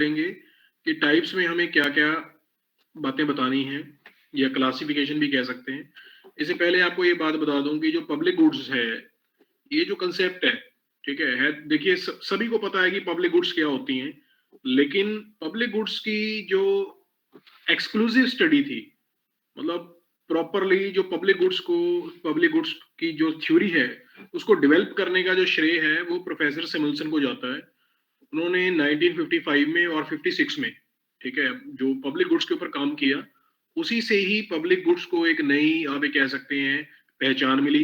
करेंगे कि टाइप्स में हमें क्या-क्या बातें बतानी हैं या क्लासिफिकेशन भी कह सकते हैं। इससे पहले आपको ये बात बता दूँ कि जो पब्लिक गुड्स है, ये जो कांसेप्ट है, ठीक है देखिए सभी को पता है कि पब्लिक गुड्स क्या होती हैं, लेकिन पब्लिक गुड्स की जो एक्सक्लूसिव स्टडी थी, मतलब प्रॉपरली जो पब्लिक गुड्स की जो थ्योरी है, उसको डेवलप करने का जो श्रेय है, वो प्रोफेसर सैमुअल्सन को जाता है। उन्होंने 1955 में और 56 में, ठीक है, जो पब्लिक गुड्स के ऊपर काम किया, उसी से ही पब्लिक गुड्स को एक नई, आप ये कह सकते हैं, पहचान मिली,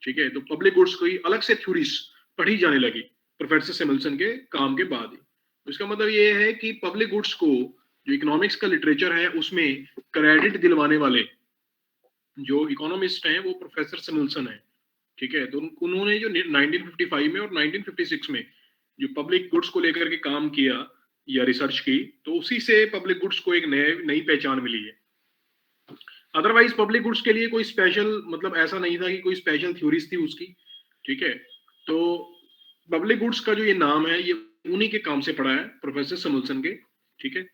ठीक है। तो पब्लिक गुड्स कोई अलग से थ्योरीज पढ़ी जाने लगी प्रोफेसर सैमुअल्सन के काम के बाद ही। तो इसका मतलब ये है कि पब्लिक गुड्स को, जो इकोनॉमिक्स का लिटरेचर है, उसमें क्रेडिट दिलवाने वाले जो इकोनॉमिस्ट हैं, वो प्रोफेसर सैमुअल्सन है, ठीक है। तो उन्होंने जो 1955 में और 1956 में जो पब्लिक गुड्स को लेकर के काम किया या रिसर्च की, तो उसी से पब्लिक गुड्स को एक नई पहचान मिली है। अदरवाइज पब्लिक गुड्स के लिए कोई स्पेशल, मतलब ऐसा नहीं था कि कोई स्पेशल थ्योरीज थी उसकी, ठीक है। तो पब्लिक गुड्स का जो ये नाम है, ये उन्हीं के काम से पड़ा है, प्रोफेसर सैमुअल्सन के, ठीक है।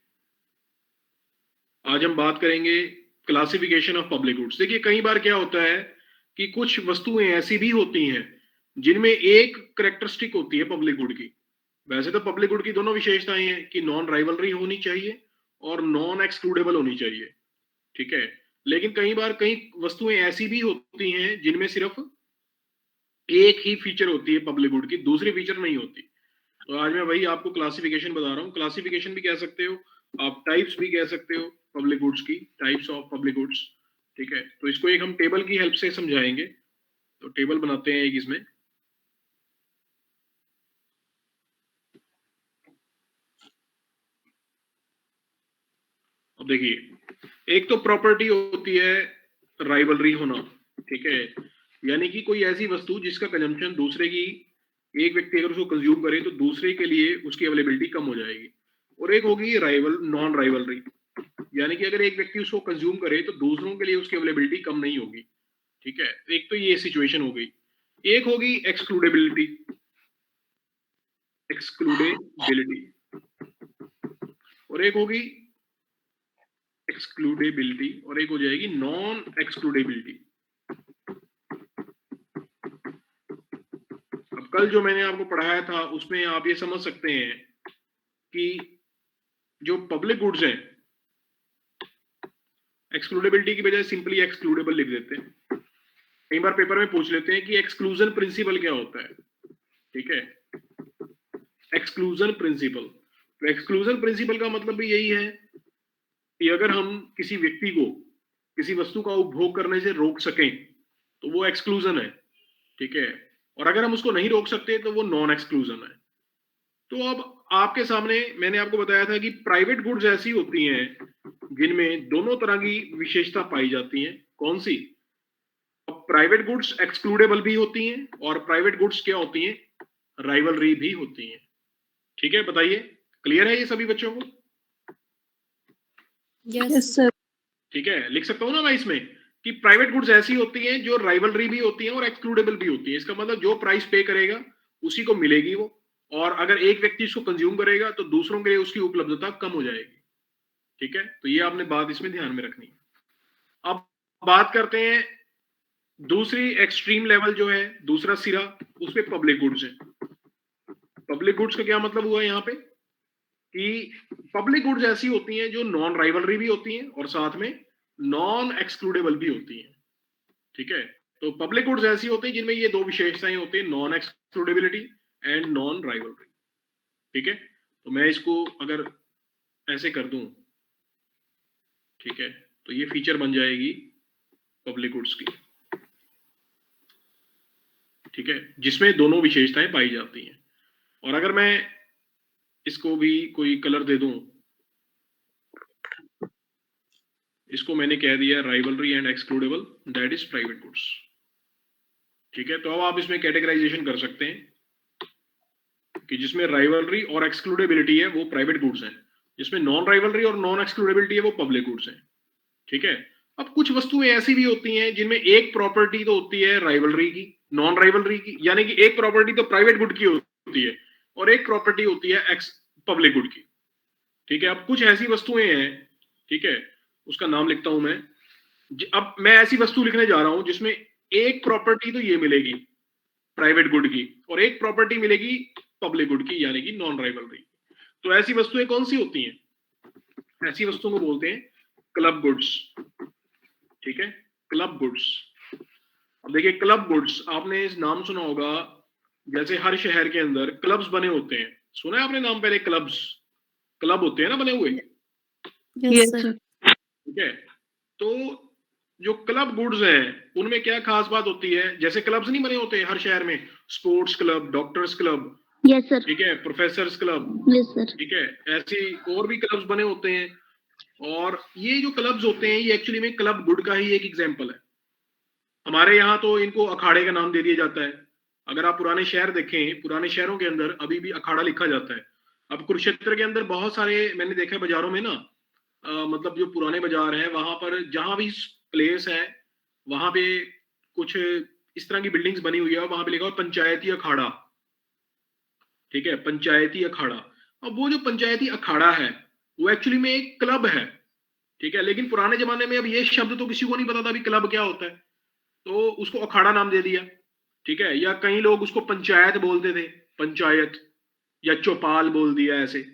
आज हम बात करेंगे क्लासिफिकेशन ऑफ पब्लिक गुड्स। देखिए कई बार क्या होता है कि कुछ वस्तुएं ऐसी भी होती हैं जिनमें एक करेक्टरिस्टिक होती है पब्लिक गुड की। वैसे तो पब्लिक गुड की दोनों विशेषताएं हैं कि नॉन राइवलरी होनी चाहिए और नॉन एक्सक्लूडेबल होनी चाहिए, ठीक है। लेकिन कई बार कई वस्तुएं ऐसी भी होती हैं जिनमें सिर्फ एक ही फीचर होती है पब्लिक गुड की, दूसरी फीचर नहीं होती। तो आज मैं वही आपको क्लासिफिकेशन बता रहा हूँ। क्लासिफिकेशन भी कह सकते हो आप, टाइप्स भी कह सकते हो पब्लिक गुड्स की, टाइप्स ऑफ पब्लिक गुड्स, ठीक है। तो इसको एक हम टेबल की हेल्प से समझाएंगे। तो टेबल बनाते हैं एक इसमें। अब देखिए, एक तो प्रॉपर्टी होती है राइवलरी होना, ठीक है, यानी कि कोई ऐसी वस्तु जिसका कंजम्पशन दूसरे की, एक व्यक्ति अगर उसको कंज्यूम करे तो दूसरे के लिए उसकी अवेलेबिलिटी कम हो जाएगी। और एक होगी नॉन राइवलरी, यानी कि अगर एक व्यक्ति उसको कंज्यूम करे तो दूसरों के लिए उसकी अवेलेबिलिटी कम नहीं होगी, ठीक है। एक तो ये सिचुएशन हो गई। एक होगी एक्सक्लूडेबिलिटी, एक्सक्लूडेबिलिटी, और एक होगी एक्सक्लूडेबिलिटी, और एक हो जाएगी नॉन एक्सक्लूडेबिलिटी। अब कल जो मैंने आपको पढ़ाया था उसमें आप ये समझ सकते हैं कि जो पब्लिक गुड्स हैं, एक्सक्लूडेबिलिटी की बजाय सिंपली एक्सक्लूडेबल लिख देते हैं। कई बार पेपर में पूछ लेते हैं कि एक्सक्लूजन प्रिंसिपल क्या होता है, ठीक है। एक्सक्लूजन प्रिंसिपल, तो एक्सक्लूजन प्रिंसिपल का मतलब भी यही है कि अगर हम किसी व्यक्ति को किसी वस्तु का उपभोग करने से रोक सकें तो वो एक्सक्लूजन है, ठीक है। और अगर हम उसको नहीं रोक सकते तो वो नॉन एक्सक्लूजन है। तो अब आपके सामने मैंने आपको बताया था कि प्राइवेट गुड्स ऐसी होती हैं जिनमें दोनों तरह की विशेषता पाई जाती है। कौन सी? अब प्राइवेट गुड्स एक्सक्लूडेबल भी होती हैं और प्राइवेट गुड्स क्या होती हैं, राइवलरी भी होती हैं, ठीक है। बताइए, क्लियर है ये सभी बच्चों को? Yes sir. ठीक है, लिख सकता हूं ना मैं इसमें कि प्राइवेट गुड्स ऐसी होती हैं जो राइवलरी भी होती हैं और एक्सक्लूडेबल भी होती है। इसका मतलब जो प्राइस पे करेगा उसी को मिलेगी वो, और अगर एक व्यक्ति इसको कंज्यूम करेगा तो दूसरों के लिए उसकी उपलब्धता कम हो जाएगी, ठीक है। तो ये आपने बात इसमें ध्यान में रखनी है। अब बात करते हैं दूसरी एक्सट्रीम लेवल जो है, दूसरा सिरा, उस पे पब्लिक गुड्स है। पब्लिक गुड्स का क्या मतलब हुआ यहाँ पे कि पब्लिक गुड्स ऐसी होती हैं जो नॉन राइवलरी भी होती हैं और साथ में नॉन एक्सक्लूडेबल भी होती हैं, ठीक है। तो पब्लिक गुड्स ऐसी होती हैं जिनमें ये दो विशेषताएं होती हैं, non excludability and non rivalry, ठीक है। तो मैं इसको अगर ऐसे कर दूं, ठीक है, तो ये फीचर बन जाएगी पब्लिक गुड्स की, ठीक है, जिसमें दोनों विशेषताएं पाई जाती हैं। और अगर मैं इसको भी कोई कलर दे दूं, इसको मैंने कह दिया rivalry and excludable, that is private goods, ठीक है। तो अब आप इसमें कैटेगराइजेशन कर सकते हैं कि जिसमें राइवलरी और एक्सक्लूडेबिलिटी है वो प्राइवेट गुड्स हैं, जिसमें नॉन राइवलरी और नॉन एक्सक्लूडेबिलिटी है वो पब्लिक गुड्स हैं, ठीक है। अब कुछ वस्तुएं ऐसी भी होती हैं जिनमें एक प्रॉपर्टी तो होती है राइवलरी की, नॉन राइवलरी की, यानी कि एक प्रॉपर्टी तो प्राइवेट गुड की होती है और एक प्रॉपर्टी होती है एक्स पब्लिक गुड की, ठीक है, अब कुछ ऐसी वस्तुएं हैं, ठीक है, उसका नाम लिखता हूं मैं। अब मैं ऐसी वस्तु लिखने जा रहा हूं जिसमें एक प्रॉपर्टी तो ये मिलेगी प्राइवेट गुड की, और एक प्रॉपर्टी मिलेगी पब्लिक गुड की, यानी कि नॉन राइवलरी। तो ऐसी वस्तुएं कौन सी होती हैं? ऐसी वस्तुओं को बोलते हैं क्लब गुड्स। ठीक है, क्लब गुड्स। अब देखिए, क्लब गुड्स आपने इस नाम सुना होगा, जैसे हर शहर के अंदर क्लब्स बने होते हैं। सुना है आपने नाम पहले? क्लब्स, क्लब होते हैं ना बने हुए। Yes sir. ठीक है, तो जो क्लब गुड्स हैं उनमें क्या खास बात होती है? जैसे क्लब्स नहीं बने होते हर शहर में, sports club, doctors club, yes sir. ठीक है, प्रोफेसर्स क्लब, यस सर। ठीक है, ऐसी और भी क्लब्स बने होते हैं। और ये जो क्लब्स होते हैं ये एक्चुअली में क्लब गुड का ही एक एग्जाम्पल है। हमारे यहाँ तो इनको अखाड़े का नाम दे दिया जाता है। अगर आप पुराने शहर देखें, पुराने शहरों के अंदर अभी भी अखाड़ा लिखा जाता है। अब कुरुक्षेत्र के अंदर बहुत सारे मैंने देखा है बाजारों में ना, मतलब जो पुराने बाजार हैं वहां पर जहां भी प्लेस है, वहां पे कुछ इस तरह की बिल्डिंग्स बनी हुई है, वहां पे लिखा हुआ पंचायती अखाड़ा। ठीक है, पंचायती अखाड़ा। अब वो जो पंचायती अखाड़ा है वो एक्चुअली में एक क्लब है। ठीक है, लेकिन पुराने जमाने में अब ये शब्द तो किसी को नहीं पता था भी क्लब क्या होता है, तो उसको अखाड़ा नाम दे दिया। ठीक है, या कई लोग उसको पंचायत बोलते थे, पंचायत, या चौपाल बोल दिया ऐसे।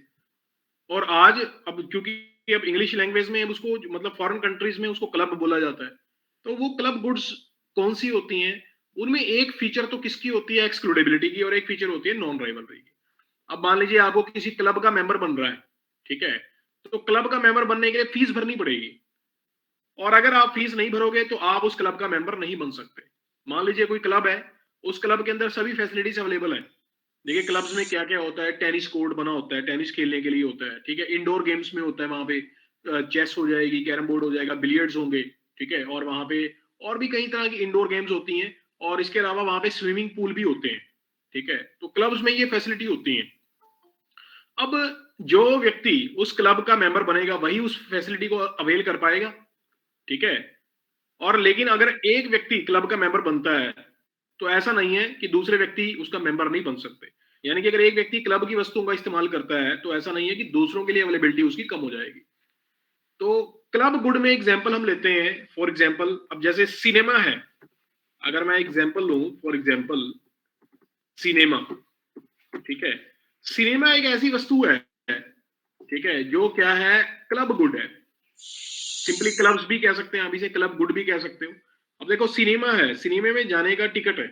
और आज अब क्योंकि अब इंग्लिश लैंग्वेज में अब उसको मतलब फॉरेन कंट्रीज में उसको क्लब बोला जाता है। तो वो क्लब गुड्स कौन सी होती हैं? उनमें एक फीचर तो किसकी होती है? एक्सक्लूडेबिलिटी की, और एक फीचर होती है नॉन राइवलरी की। अब मान लीजिए आपको किसी क्लब का मेंबर बन रहा है, ठीक है, तो क्लब का मेंबर बनने के लिए फीस भरनी पड़ेगी, और अगर आप फीस नहीं भरोगे तो आप उस क्लब का मेंबर नहीं बन सकते। मान लीजिए कोई क्लब है, उस क्लब के अंदर सभी फैसिलिटीज अवेलेबल है। देखिए क्लब्स में क्या क्या होता है, टेनिस कोर्ट बना होता है, टेनिस खेलने के लिए होता है, ठीक है, इंडोर गेम्स में होता है, वहां पे चेस हो जाएगी, कैरम बोर्ड हो जाएगा, बिलियर्ड्स होंगे, ठीक है, और वहां पे और भी कई तरह की इंडोर गेम्स होती हैं। और इसके अलावा वहां पे स्विमिंग पूल भी होते हैं। ठीक है, तो क्लब्स में ये फैसिलिटी होती है। अब जो व्यक्ति उस क्लब का मेंबर बनेगा वही उस फैसिलिटी को अवेल कर पाएगा। ठीक है, और लेकिन अगर एक व्यक्ति क्लब का मेंबर बनता है तो ऐसा नहीं है कि दूसरे व्यक्ति उसका मेंबर नहीं बन सकते। यानी कि अगर एक व्यक्ति क्लब की वस्तुओं का इस्तेमाल करता है तो ऐसा नहीं है कि दूसरों के लिए अवेलेबिलिटी उसकी कम हो जाएगी। तो क्लब गुड में एग्जांपल हम लेते हैं, फॉर एग्जांपल अब जैसे सिनेमा है, अगर मैं एग्जांपल लूं, फॉर एग्जांपल सिनेमा। ठीक है, सिनेमा एक ऐसी वस्तु है, ठीक है, जो क्या है, क्लब गुड है। सिंपली क्लब्स भी कह सकते हैं, अभी से क्लब गुड भी कह सकते हो। अब देखो सिनेमा है, सिनेमा में जाने का टिकट है,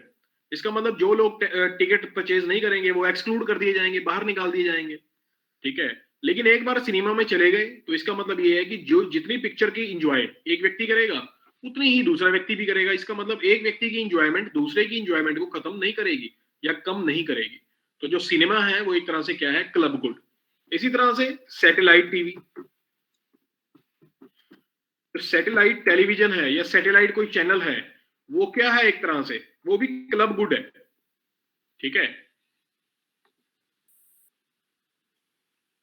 इसका मतलब जो लोग टिकट परचेज नहीं करेंगे वो एक्सक्लूड कर दिए जाएंगे, बाहर निकाल दिए जाएंगे। ठीक है, लेकिन एक बार सिनेमा में चले गए तो इसका मतलब ये है कि जो जितनी पिक्चर की इंजॉय एक व्यक्ति करेगा उतनी ही दूसरा व्यक्ति भी करेगा। इसका मतलब एक व्यक्ति की इंजॉयमेंट दूसरे की इंजॉयमेंट को खत्म नहीं करेगी या कम नहीं करेगी। तो जो सिनेमा है वो एक तरह से क्या है, क्लब गुड। इसी तरह से सैटेलाइट टीवी, तो सैटेलाइट टेलीविजन है या सैटेलाइट कोई चैनल है, वो क्या है, एक तरह से वो भी क्लब गुड है। ठीक है,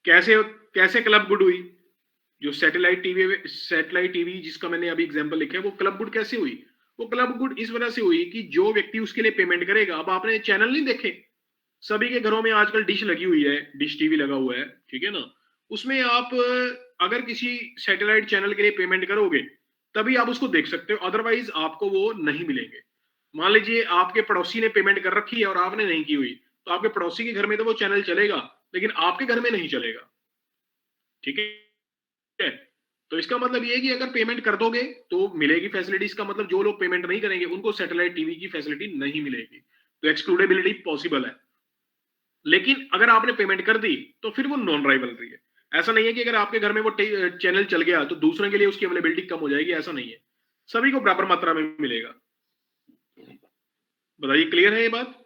कैसे कैसे क्लब गुड हुई? जो सैटेलाइट टीवी जिसका मैंने अभी एग्जांपल लिखा है, वो क्लब गुड कैसे हुई? वो क्लब गुड इस वजह से हुई कि जो व्यक्ति उसके लिए पेमेंट करेगा, अब आपने चैनल नहीं देखे, सभी के घरों में आजकल डिश लगी हुई है, डिश टीवी लगा हुआ है, ठीक है ना, उसमें आप अगर किसी सैटेलाइट चैनल के लिए पेमेंट करोगे तभी आप उसको देख सकते हो, अदरवाइज आपको वो नहीं मिलेंगे। मान लीजिए आपके पड़ोसी ने पेमेंट कर रखी है और आपने नहीं की हुई, तो आपके पड़ोसी के घर में तो वो चैनल चलेगा, लेकिन आपके घर में नहीं चलेगा। ठीक है, तो इसका मतलब ये है कि अगर पेमेंट कर दोगे तो मिलेगी फैसिलिटी, इसका मतलब जो लोग पेमेंट नहीं करेंगे उनको सैटेलाइट टीवी की फैसिलिटी नहीं मिलेगी। तो एक्सक्लूडेबिलिटी पॉसिबल है। लेकिन अगर आपने पेमेंट कर दी तो फिर वो नॉन राइवलरी है। ऐसा नहीं है कि अगर आपके घर में वो चैनल चल गया तो दूसरों के लिए उसकी अवेलेबिलिटी कम हो जाएगी, ऐसा नहीं है, सभी को बराबर मात्रा में मिलेगा। बताइए, क्लियर है ये बात?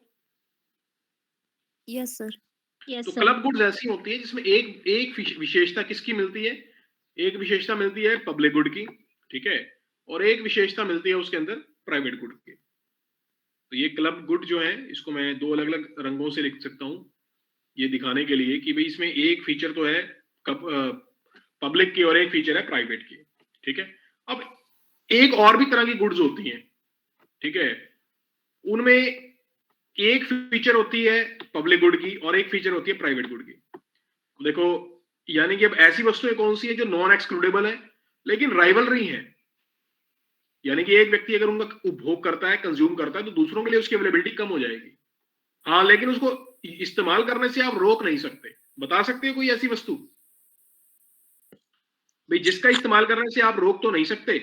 Yes sir. यस तो सर। क्लब गुड्स ऐसी होती है जिसमें एक एक विशेषता किसकी मिलती है? एक विशेषता मिलती है पब्लिक गुड की, ठीक है, और एक विशेषता मिलती है उसके अंदर प्राइवेट गुड की। तो ये क्लब गुड जो है इसको मैं दो अलग अलग रंगों से लिख सकता हूं, ये दिखाने के लिए कि भाई इसमें एक फीचर तो है पब्लिक की और एक फीचर है प्राइवेट की। ठीक है, अब एक और भी तरह की गुड्स होती हैं, ठीक है, उनमें एक फीचर होती है पब्लिक गुड की और एक फीचर होती है प्राइवेट गुड की। देखो यानी कि अब ऐसी वस्तुएं कौन सी है जो नॉन एक्सक्लूडेबल है लेकिन राइवलरी है, यानी कि एक व्यक्ति अगर उनका उपभोग करता है, कंज्यूम करता है, तो दूसरों के लिए उसकी अवेलेबिलिटी कम हो जाएगी। हाँ, लेकिन उसको इस्तेमाल करने से आप रोक नहीं सकते। बता सकते हो कोई ऐसी वस्तु भाई जिसका इस्तेमाल करने से आप रोक तो नहीं सकते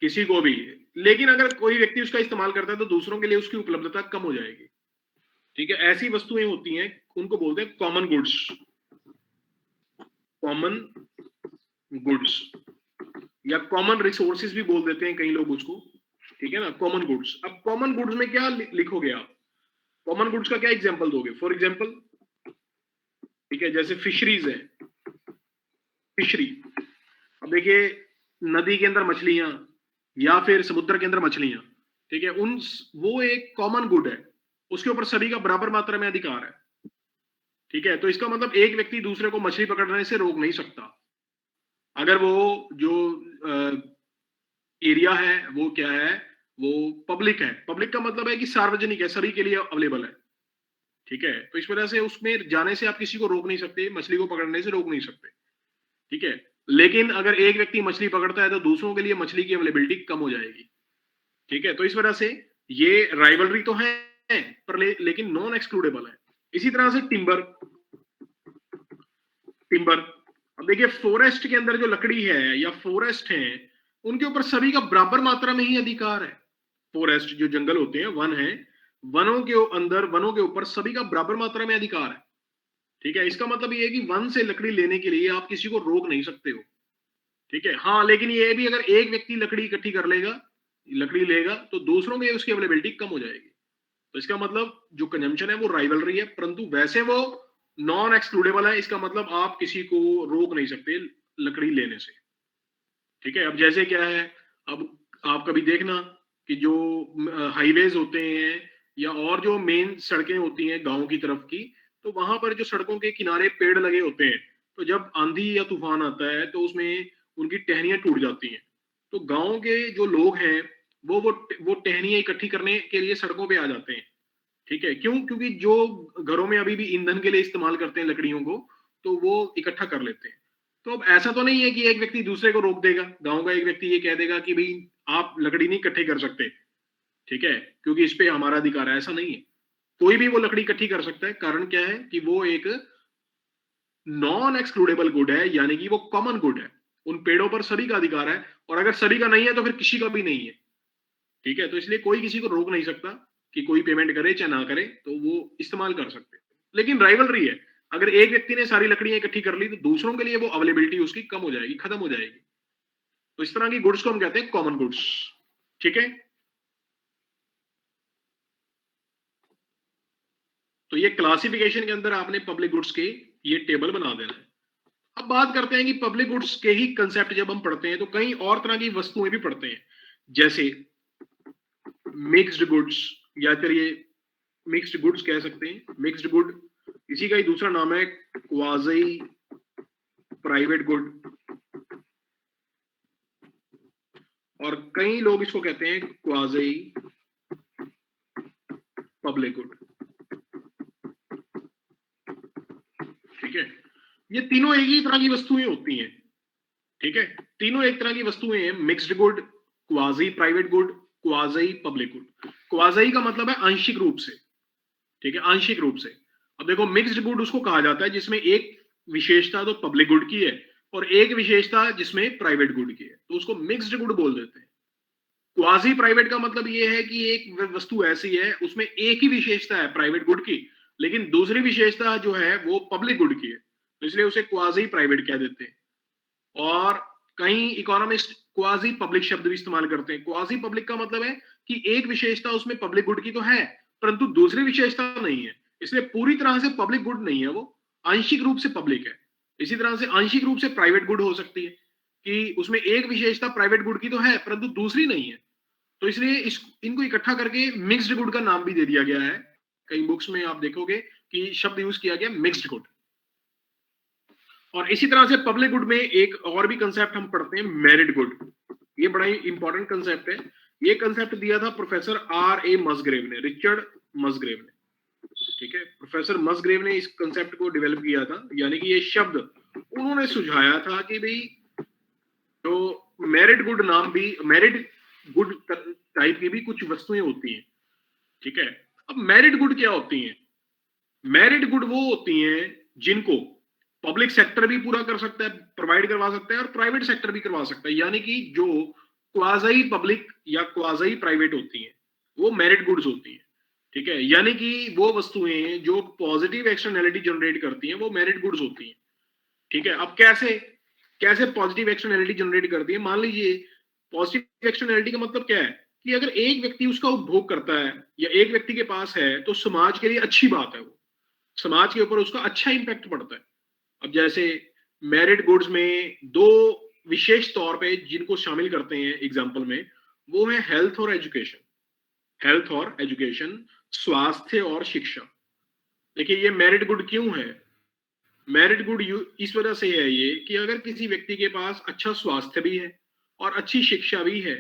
किसी को भी, लेकिन अगर कोई व्यक्ति उसका इस्तेमाल करता है तो दूसरों के लिए उसकी उपलब्धता कम हो जाएगी। ठीक है, ऐसी वस्तुएं होती हैं, उनको बोलते हैं कॉमन गुड्स। कॉमन गुड्स या कॉमन रिसोर्सेज भी बोल देते हैं कई लोग उसको। ठीक है ना, कॉमन गुड्स। अब कॉमन गुड्स में क्या लिखोगे आप? कॉमन गुड्स का क्या एग्जांपल दोगे? फॉर एग्जांपल, ठीक है, जैसे फिशरीज है, फिशरी। अब देखिए, नदी के अंदर मछलियां या फिर समुद्र के अंदर मछलियां, ठीक है, उन वो एक कॉमन गुड है, उसके ऊपर सभी का बराबर मात्रा में अधिकार है। ठीक है, तो इसका मतलब एक व्यक्ति दूसरे को मछली पकड़ने से रोक नहीं सकता अगर वो जो एरिया है वो क्या है, वो पब्लिक है। पब्लिक का मतलब है कि सार्वजनिक है, सभी के लिए अवेलेबल है। ठीक है, तो इस वजह से उसमें जाने से आप किसी को रोक नहीं सकते, मछली को पकड़ने से रोक नहीं सकते। ठीक है, लेकिन अगर एक व्यक्ति मछली पकड़ता है तो दूसरों के लिए मछली की अवेलेबिलिटी कम हो जाएगी। ठीक है, तो इस वजह से ये राइवलरी तो है पर लेकिन नॉन एक्सक्लूडेबल है। इसी तरह से टिम्बर। टिम्बर, अब देखिए, फॉरेस्ट के अंदर जो लकड़ी है या फॉरेस्ट है, उनके ऊपर सभी का बराबर मात्रा में ही अधिकार है। फॉरेस्ट जो जंगल होते हैं, वन है, वनों के अंदर, वनों के ऊपर सभी का बराबर मात्रा में अधिकार है। ठीक है, इसका मतलब ये है कि वन से लकड़ी लेने के लिए आप किसी को रोक नहीं सकते हो। ठीक है, हाँ, लेकिन ये भी अगर एक व्यक्ति लकड़ी इकट्ठी कर लेगा, लकड़ी लेगा, तो दूसरों में उसकी अवेलेबिलिटी कम हो जाएगी। तो इसका मतलब जो कंजम्पशन है वो राइवलरी है, परंतु वैसे वो नॉन एक्सक्लूडेबल है। इसका मतलब आप किसी को रोक नहीं सकते लकड़ी लेने से। ठीक है, अब जैसे क्या है, अब आप कभी देखना कि जो हाईवेज होते हैं या और जो मेन सड़कें होती हैं गांव की तरफ की, तो वहां पर जो सड़कों के किनारे पेड़ लगे होते हैं, तो जब आंधी या तूफान आता है तो उसमें उनकी टहनियां टूट जाती हैं। तो गांव के जो लोग हैं वो टहनियां इकट्ठी करने के लिए सड़कों पे आ जाते हैं। ठीक है, क्यों? क्योंकि जो घरों में अभी भी ईंधन के लिए इस्तेमाल करते हैं लकड़ियों को, तो वो इकट्ठा कर लेते हैं। तो अब ऐसा तो नहीं है कि एक व्यक्ति दूसरे को रोक देगा, गांव का एक व्यक्ति ये कह देगा कि भाई आप लकड़ी नहीं इकट्ठे कर सकते, ठीक है, क्योंकि इस पे हमारा अधिकार है। ऐसा नहीं है, कोई भी वो लकड़ी इकट्ठी कर सकता है। कारण क्या है कि वो एक नॉन एक्सक्लूडेबल गुड है, यानी कि वो कॉमन गुड है, उन पेड़ों पर सभी का अधिकार है, और अगर सभी का नहीं है तो फिर किसी का भी नहीं है। ठीक है, तो इसलिए कोई किसी को रोक नहीं सकता कि कोई पेमेंट करे चाहे ना करे, तो वो इस्तेमाल कर सकते हैं। लेकिन राइवलरी है, अगर एक व्यक्ति ने सारी लकड़ियां इकट्ठी कर ली तो दूसरों के लिए वो अवेलेबिलिटी उसकी कम हो जाएगी, खत्म हो जाएगी। तो इस तरह की गुड्स को हम कहते हैं कॉमन गुड्स। ठीक है, तो ये क्लासिफिकेशन के अंदर आपने पब्लिक गुड्स के ये टेबल बना देना है। अब बात करते हैं कि पब्लिक गुड्स के ही कंसेप्ट जब हम पढ़ते हैं तो कई और तरह की वस्तुएं भी पढ़ते हैं, जैसे मिक्स्ड गुड्स, या फिर ये मिक्स्ड गुड्स कह सकते हैं। मिक्स्ड गुड, इसी का ही दूसरा नाम है क्वाजी प्राइवेट गुड, और कई लोग इसको कहते हैं क्वाजी पब्लिक गुड। ठीक है, ये तीनों एक ही तरह की वस्तुएं होती हैं। ठीक है, तीनों एक तरह की वस्तुएं हैं, mixed good, quasi private good, quasi public good. Quasi का मतलब है आंशिक रूप से। ठीक है, आंशिक रूप से। अब देखो, मिक्स्ड गुड उसको कहा जाता है जिसमें एक विशेषता तो पब्लिक गुड की है और एक विशेषता जिसमें प्राइवेट गुड की है, तो उसको मिक्स्ड गुड बोल देते हैं। क्वाजी प्राइवेट का मतलब ये है कि एक वस्तु ऐसी है उसमें एक ही विशेषता है प्राइवेट गुड की, लेकिन दूसरी विशेषता जो है वो पब्लिक गुड की है, तो इसलिए उसे क्वाजी प्राइवेट कह देते हैं। और कई इकोनॉमिस्ट क्वाजी पब्लिक शब्द भी इस्तेमाल करते हैं। क्वाजी पब्लिक का मतलब है कि एक विशेषता उसमें पब्लिक गुड की तो है, परंतु दूसरी विशेषता नहीं है, इसलिए पूरी तरह से पब्लिक गुड नहीं है, वो आंशिक रूप से पब्लिक है। इसी तरह से आंशिक रूप से प्राइवेट गुड हो सकती है कि उसमें एक विशेषता प्राइवेट गुड की तो है परंतु दूसरी नहीं है, तो इसलिए इनको इकट्ठा करके मिक्स्ड गुड का नाम भी दे दिया गया है। कई बुक्स में आप देखोगे कि शब्द यूज किया गया मिक्स्ड गुड। और इसी तरह से पब्लिक गुड में एक और भी कंसेप्ट हम पढ़ते हैं, मेरिट गुड। ये बड़ा ही इंपॉर्टेंट कंसेप्ट है। ये कंसेप्ट दिया था प्रोफेसर R.A. मसग्रेव ने, रिचर्ड मसग्रेव ने। ठीक है, प्रोफेसर मसग्रेव ने इस कंसेप्ट को डेवलप किया था, यानी कि ये शब्द उन्होंने सुझाया था कि भाई जो मेरिट गुड नाम भी मेरिट गुड टाइप की भी कुछ वस्तुएं होती हैं, ठीक है। अब मेरिट गुड क्या होती हैं? मेरिट गुड वो होती हैं जिनको पब्लिक सेक्टर भी पूरा कर सकता है, प्रोवाइड करवा सकता है, और प्राइवेट सेक्टर भी करवा सकता है, यानी कि जो क्वाजाई पब्लिक या क्वाजाई प्राइवेट होती हैं वो मेरिट गुड्स होती हैं, ठीक है। यानी कि वो वस्तुएं जो पॉजिटिव एक्सटर्नैलिटी जनरेट करती हैं वो मेरिट गुड्स होती हैं, ठीक है। अब कैसे कैसे पॉजिटिव एक्सटर्नैलिटी जनरेट करती है? मान लीजिए पॉजिटिव एक्सटर्नैलिटी का मतलब क्या है कि अगर एक व्यक्ति उसका उपभोग करता है या एक व्यक्ति के पास है तो समाज के लिए अच्छी बात है, वो समाज के ऊपर उसका अच्छा इंपैक्ट पड़ता है। अब जैसे मेरिट गुड्स में दो विशेष तौर पे जिनको शामिल करते हैं एग्जाम्पल में, वो है हेल्थ और एजुकेशन। हेल्थ और एजुकेशन, स्वास्थ्य और शिक्षा। देखिए ये मेरिट गुड क्यों है? मेरिट गुड इस वजह से है ये कि अगर किसी व्यक्ति के पास अच्छा स्वास्थ्य भी है और अच्छी शिक्षा भी है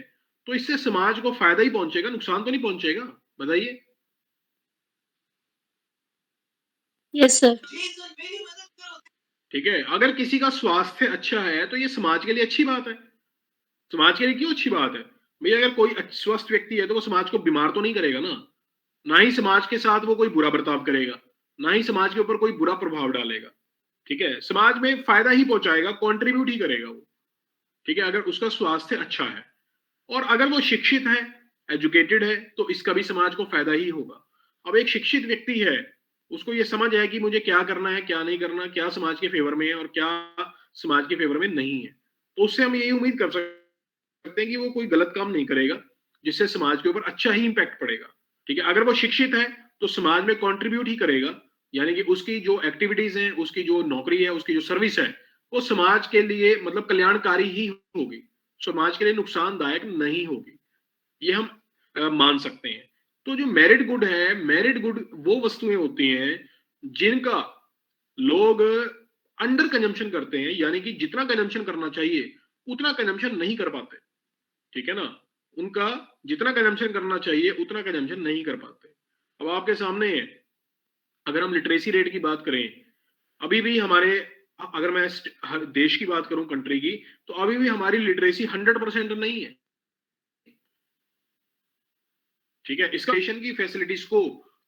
तो इससे समाज को फायदा ही पहुंचेगा, नुकसान तो नहीं पहुंचेगा। बताइए। Yes, sir. ठीक है, अगर किसी का स्वास्थ्य अच्छा है तो ये समाज के लिए अच्छी बात है। समाज के लिए क्यों अच्छी बात है? भाई अगर कोई स्वस्थ व्यक्ति है तो वो समाज को बीमार तो नहीं करेगा ना ही समाज के साथ वो कोई बुरा बर्ताव करेगा, ना ही समाज के ऊपर कोई बुरा प्रभाव डालेगा, ठीक है। समाज में फायदा ही पहुंचाएगा, कंट्रीब्यूट ही करेगा वो, ठीक है, अगर उसका स्वास्थ्य अच्छा है। और अगर वो शिक्षित है, एजुकेटेड है, तो इसका भी समाज को फायदा ही होगा। अब एक शिक्षित व्यक्ति है, उसको ये समझ है कि मुझे क्या करना है, क्या नहीं करना, क्या समाज के फेवर में है और क्या समाज के फेवर में नहीं है, तो उससे हम यही उम्मीद कर सकते हैं कि वो कोई गलत काम नहीं करेगा जिससे समाज के ऊपर अच्छा ही इंपैक्ट पड़ेगा, ठीक है। अगर वो शिक्षित है तो समाज में कंट्रीब्यूट ही करेगा, यानी कि उसकी जो एक्टिविटीज हैं, उसकी जो नौकरी है, उसकी जो सर्विस है, वो समाज के लिए मतलब कल्याणकारी ही होगी, समाज के लिए नुकसानदायक नहीं होगी। ये हम मान सकते हैं। तो जो मेरिट गुड है, मेरिट गुड वो वस्तुएं होती हैं जिनका लोग अंडर कंजम्पशन करते हैं, यानी कि जितना कंजम्पशन करना चाहिए उतना कंजम्पशन नहीं कर पाते, ठीक है ना। उनका जितना कंजम्पशन करना चाहिए उतना कंजम्पशन नहीं कर पाते। अब आपके सामने है, अगर हम लिटरेसी रेट की बात करें, अभी भी हमारे, अगर मैं हर देश की बात करूं, कंट्री की, तो अभी भी हमारी लिटरेसी 100% नहीं है, ठीक है। इसका की फैसिलिटीज को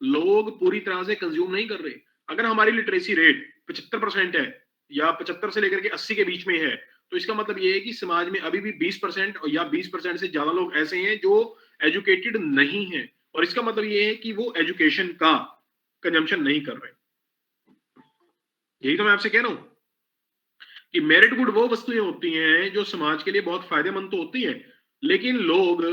लोग पूरी तरह से कंज्यूम नहीं कर रहे। अगर हमारी लिटरेसी रेट 75% है या 75 से लेकर के 80 के बीच में है, तो इसका मतलब ये है कि समाज में अभी भी 20% या 20% से ज्यादा लोग ऐसे हैं जो एजुकेटेड नहीं है, और इसका मतलब ये है कि वो एजुकेशन का कंजम्पशन नहीं कर रहे। यही तो मैं आपसे कह रहा हूं कि मेरिट गुड वो वस्तुएं होती हैं जो समाज के लिए बहुत फायदेमंद तो होती हैं, लेकिन लोग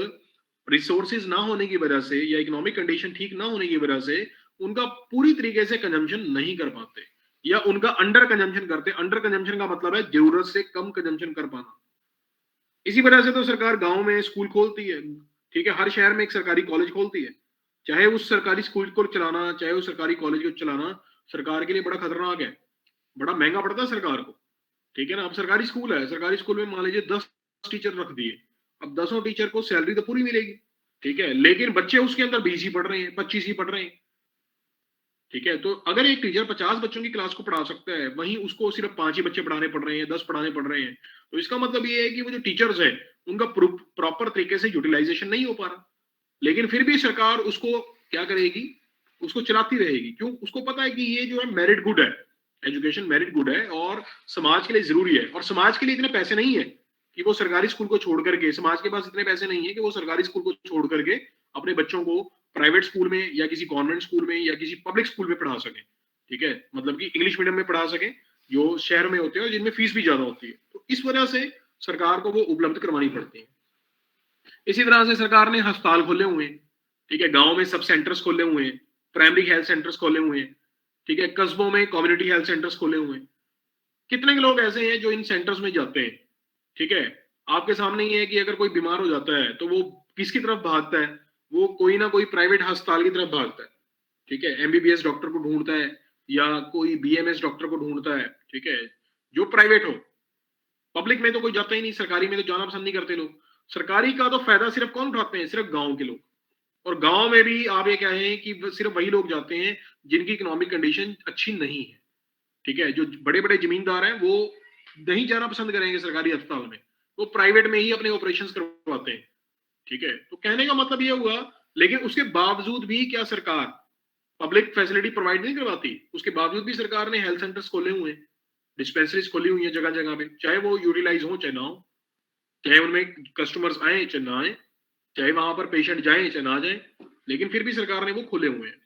रिसोर्सेज ना होने की वजह से या इकोनॉमिक कंडीशन ठीक ना होने की वजह से उनका पूरी तरीके से कंजम्पशन नहीं कर पाते, या उनका अंडर कंजम्पशन करते। अंडर कंजम्पशन का मतलब है जरूरत से कम कंजम्पशन कर पाना। इसी वजह से तो सरकार गांव में स्कूल खोलती है, ठीक है, हर शहर में एक सरकारी कॉलेज खोलती है। चाहे उस सरकारी स्कूल को चलाना, चाहे उस सरकारी कॉलेज को चलाना सरकार के लिए बड़ा खतरनाक है, बड़ा महंगा पड़ता है सरकार को, ठीक है ना। अब सरकारी स्कूल है, सरकारी स्कूल में मान लीजिए 10 टीचर रख दिए, अब 10 टीचर को सैलरी तो पूरी मिलेगी, ठीक है, लेकिन बच्चे उसके अंदर 20 ही पढ़ रहे हैं, 25 ही पढ़ रहे हैं, ठीक है। तो अगर एक टीचर 50 बच्चों की क्लास को पढ़ा सकता है, वहीं उसको सिर्फ 5 ही बच्चे पढ़ाने पड़ रहे हैं, 10 पढ़ाने पड़ रहे हैं, तो इसका मतलब ये है कि वो जो टीचर्स है उनका प्रॉपर तरीके से यूटिलाइजेशन नहीं हो पा रहा। लेकिन फिर भी सरकार उसको क्या करेगी, उसको चलाती रहेगी। क्यों? उसको पता है कि ये जो है मेरिट गुड है, एजुकेशन मेरिट गुड है और समाज के लिए जरूरी है, और समाज के लिए इतने पैसे नहीं है कि वो सरकारी स्कूल को छोड़ करके, समाज के पास इतने पैसे नहीं है कि वो सरकारी स्कूल को छोड़ करके अपने बच्चों को प्राइवेट स्कूल में या किसी कॉन्वेंट स्कूल में या किसी पब्लिक स्कूल में पढ़ा सके, ठीक है, मतलब कि इंग्लिश मीडियम में पढ़ा सके जो शहर में होते हैं और जिनमें फीस भी ज्यादा होती है। तो इस वजह से सरकार को वो उपलब्ध करवानी पड़ती है। इसी तरह से सरकार ने अस्पताल खोले हुए हैं, ठीक है, गांव में सब सेंटर्स खोले हुए हैं, प्राइमरी हेल्थ सेंटर्स खोले हुए हैं, ठीक है, कस्बों में कम्युनिटी हेल्थ सेंटर्स खोले हुए हैं। कितने लोग ऐसे हैं जो इन सेंटर्स में जाते हैं, ठीक है। आपके सामने ही है कि अगर कोई बीमार हो जाता है तो वो किसकी तरफ भागता है? वो कोई ना कोई प्राइवेट अस्पताल की तरफ भागता है, ठीक है, एमबीबीएस डॉक्टर को ढूंढता है या कोई बीएमएस डॉक्टर को ढूंढता है, ठीक है, जो प्राइवेट हो। पब्लिक में तो कोई जाता ही नहीं, सरकारी में तो जाना पसंद नहीं करते लोग। सरकारी का तो फायदा सिर्फ कौन उठाते हैं? सिर्फ गांव के लोग। और गांव में भी आप ये कहें कि सिर्फ वही लोग जाते हैं जिनकी इकोनॉमिक कंडीशन अच्छी नहीं है, ठीक है, जो बड़े बड़े जमींदार हैं वो नहीं जाना पसंद करेंगे सरकारी अस्पताल में, वो प्राइवेट में ही अपने ऑपरेशंस करवाते हैं। ठीक है, तो कहने का मतलब ये हुआ, लेकिन उसके बावजूद भी क्या सरकार पब्लिक फैसिलिटी प्रोवाइड नहीं करवाती? उसके बावजूद भी सरकार ने हेल्थ सेंटर्स खोले हुए हैं, डिस्पेंसरीज खोली हुई है जगह जगह पे, चाहे वो यूटिलाइज हो चाहे ना हो, चाहे उनमें कस्टमर्स आए चाहे ना आए, चाहे वहां पर पेशेंट जाए चाहे ना जाए, लेकिन फिर भी सरकार ने वो खोले हुए हैं।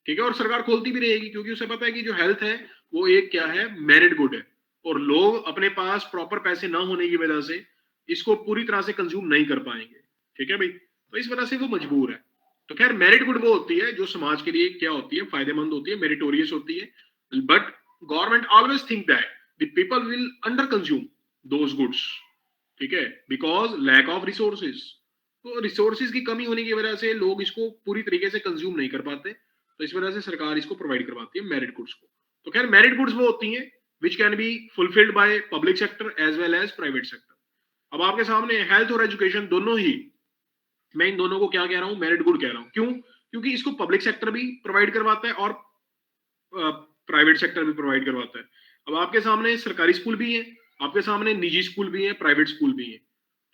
ठीक है, और सरकार खोलती भी रहेगी क्योंकि उसे पता है कि जो हेल्थ है वो एक क्या है, मेरिट गुड है, और लोग अपने पास प्रॉपर पैसे ना होने की वजह से इसको पूरी तरह से कंज्यूम नहीं कर पाएंगे। ठीक है भाई, तो इस वजह से वो मजबूर है। तो खैर मेरिट गुड वो होती है जो समाज के लिए क्या होती है, फायदेमंद होती है, मेरिटोरियस होती है, but government always think that the people will under consume those goods. ठीक है, बिकॉज लैक ऑफ रिसोर्सेज, तो रिसोर्सेज की कमी होने की वजह से लोग इसको पूरी तरीके से कंज्यूम नहीं कर पाते, तो इस वजह से सरकार इसको प्रोवाइड करवाती है मेरिट गुड्स को। तो खैर मेरिट गुड्स वो होती हैं which can be fulfilled by public sector as well as private sector. अब आपके सामने हेल्थ और एजुकेशन दोनों ही, मैं इन दोनों को क्या कह रहा हूं, मेरिट गुड कह रहा हूं। क्यों? क्योंकि इसको पब्लिक सेक्टर भी प्रोवाइड करवाता है और प्राइवेट सेक्टर भी प्रोवाइड करवाता है। अब आपके सामने सरकारी स्कूल भी है, आपके सामने निजी स्कूल भी है, प्राइवेट स्कूल भी है,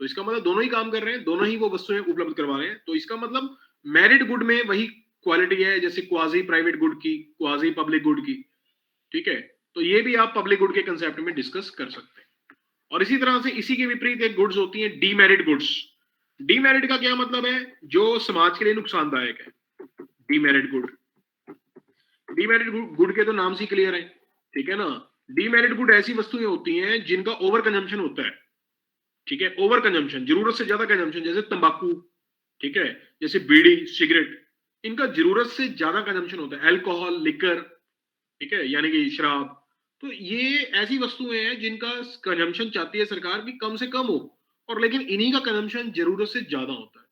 तो इसका मतलब दोनों ही काम कर रहे हैं, दोनों ही वो वस्तुएं उपलब्ध करवा रहे हैं। तो इसका मतलब मेरिट गुड में वही क्वालिटी है जैसे क्वाजी प्राइवेट गुड की, क्वाजी पब्लिक गुड की। ठीक है, तो ये भी आप पब्लिक गुड के कंसेप्ट में डिस्कस कर सकते हैं। और इसी तरह से इसी के विपरीत एक गुड्स होती है डीमेरिट गुड्स। डीमेरिट का क्या मतलब है? जो समाज के लिए नुकसानदायक है, डीमेरिट गुड। डीमेरिट गुड के तो नाम से क्लियर है, ठीक है ना। डीमेरिट गुड ऐसी वस्तुएं होती हैं जिनका ओवर कंजम्पशन होता है। ठीक है, ओवर कंजम्पशन, जरूरत से ज्यादा कंजम्पशन, जैसे तंबाकू, ठीक है, जैसे बीड़ी सिगरेट, इनका जरूरत से ज्यादा कंजम्पशन होता है। अल्कोहल, लिकर, ठीक है, यानी कि शराब। तो ये ऐसी वस्तुएं हैं जिनका कंजम्पशन चाहती है सरकार कि कम से कम हो, और लेकिन इन्हीं का कंजम्पशन जरूरत से ज्यादा होता है।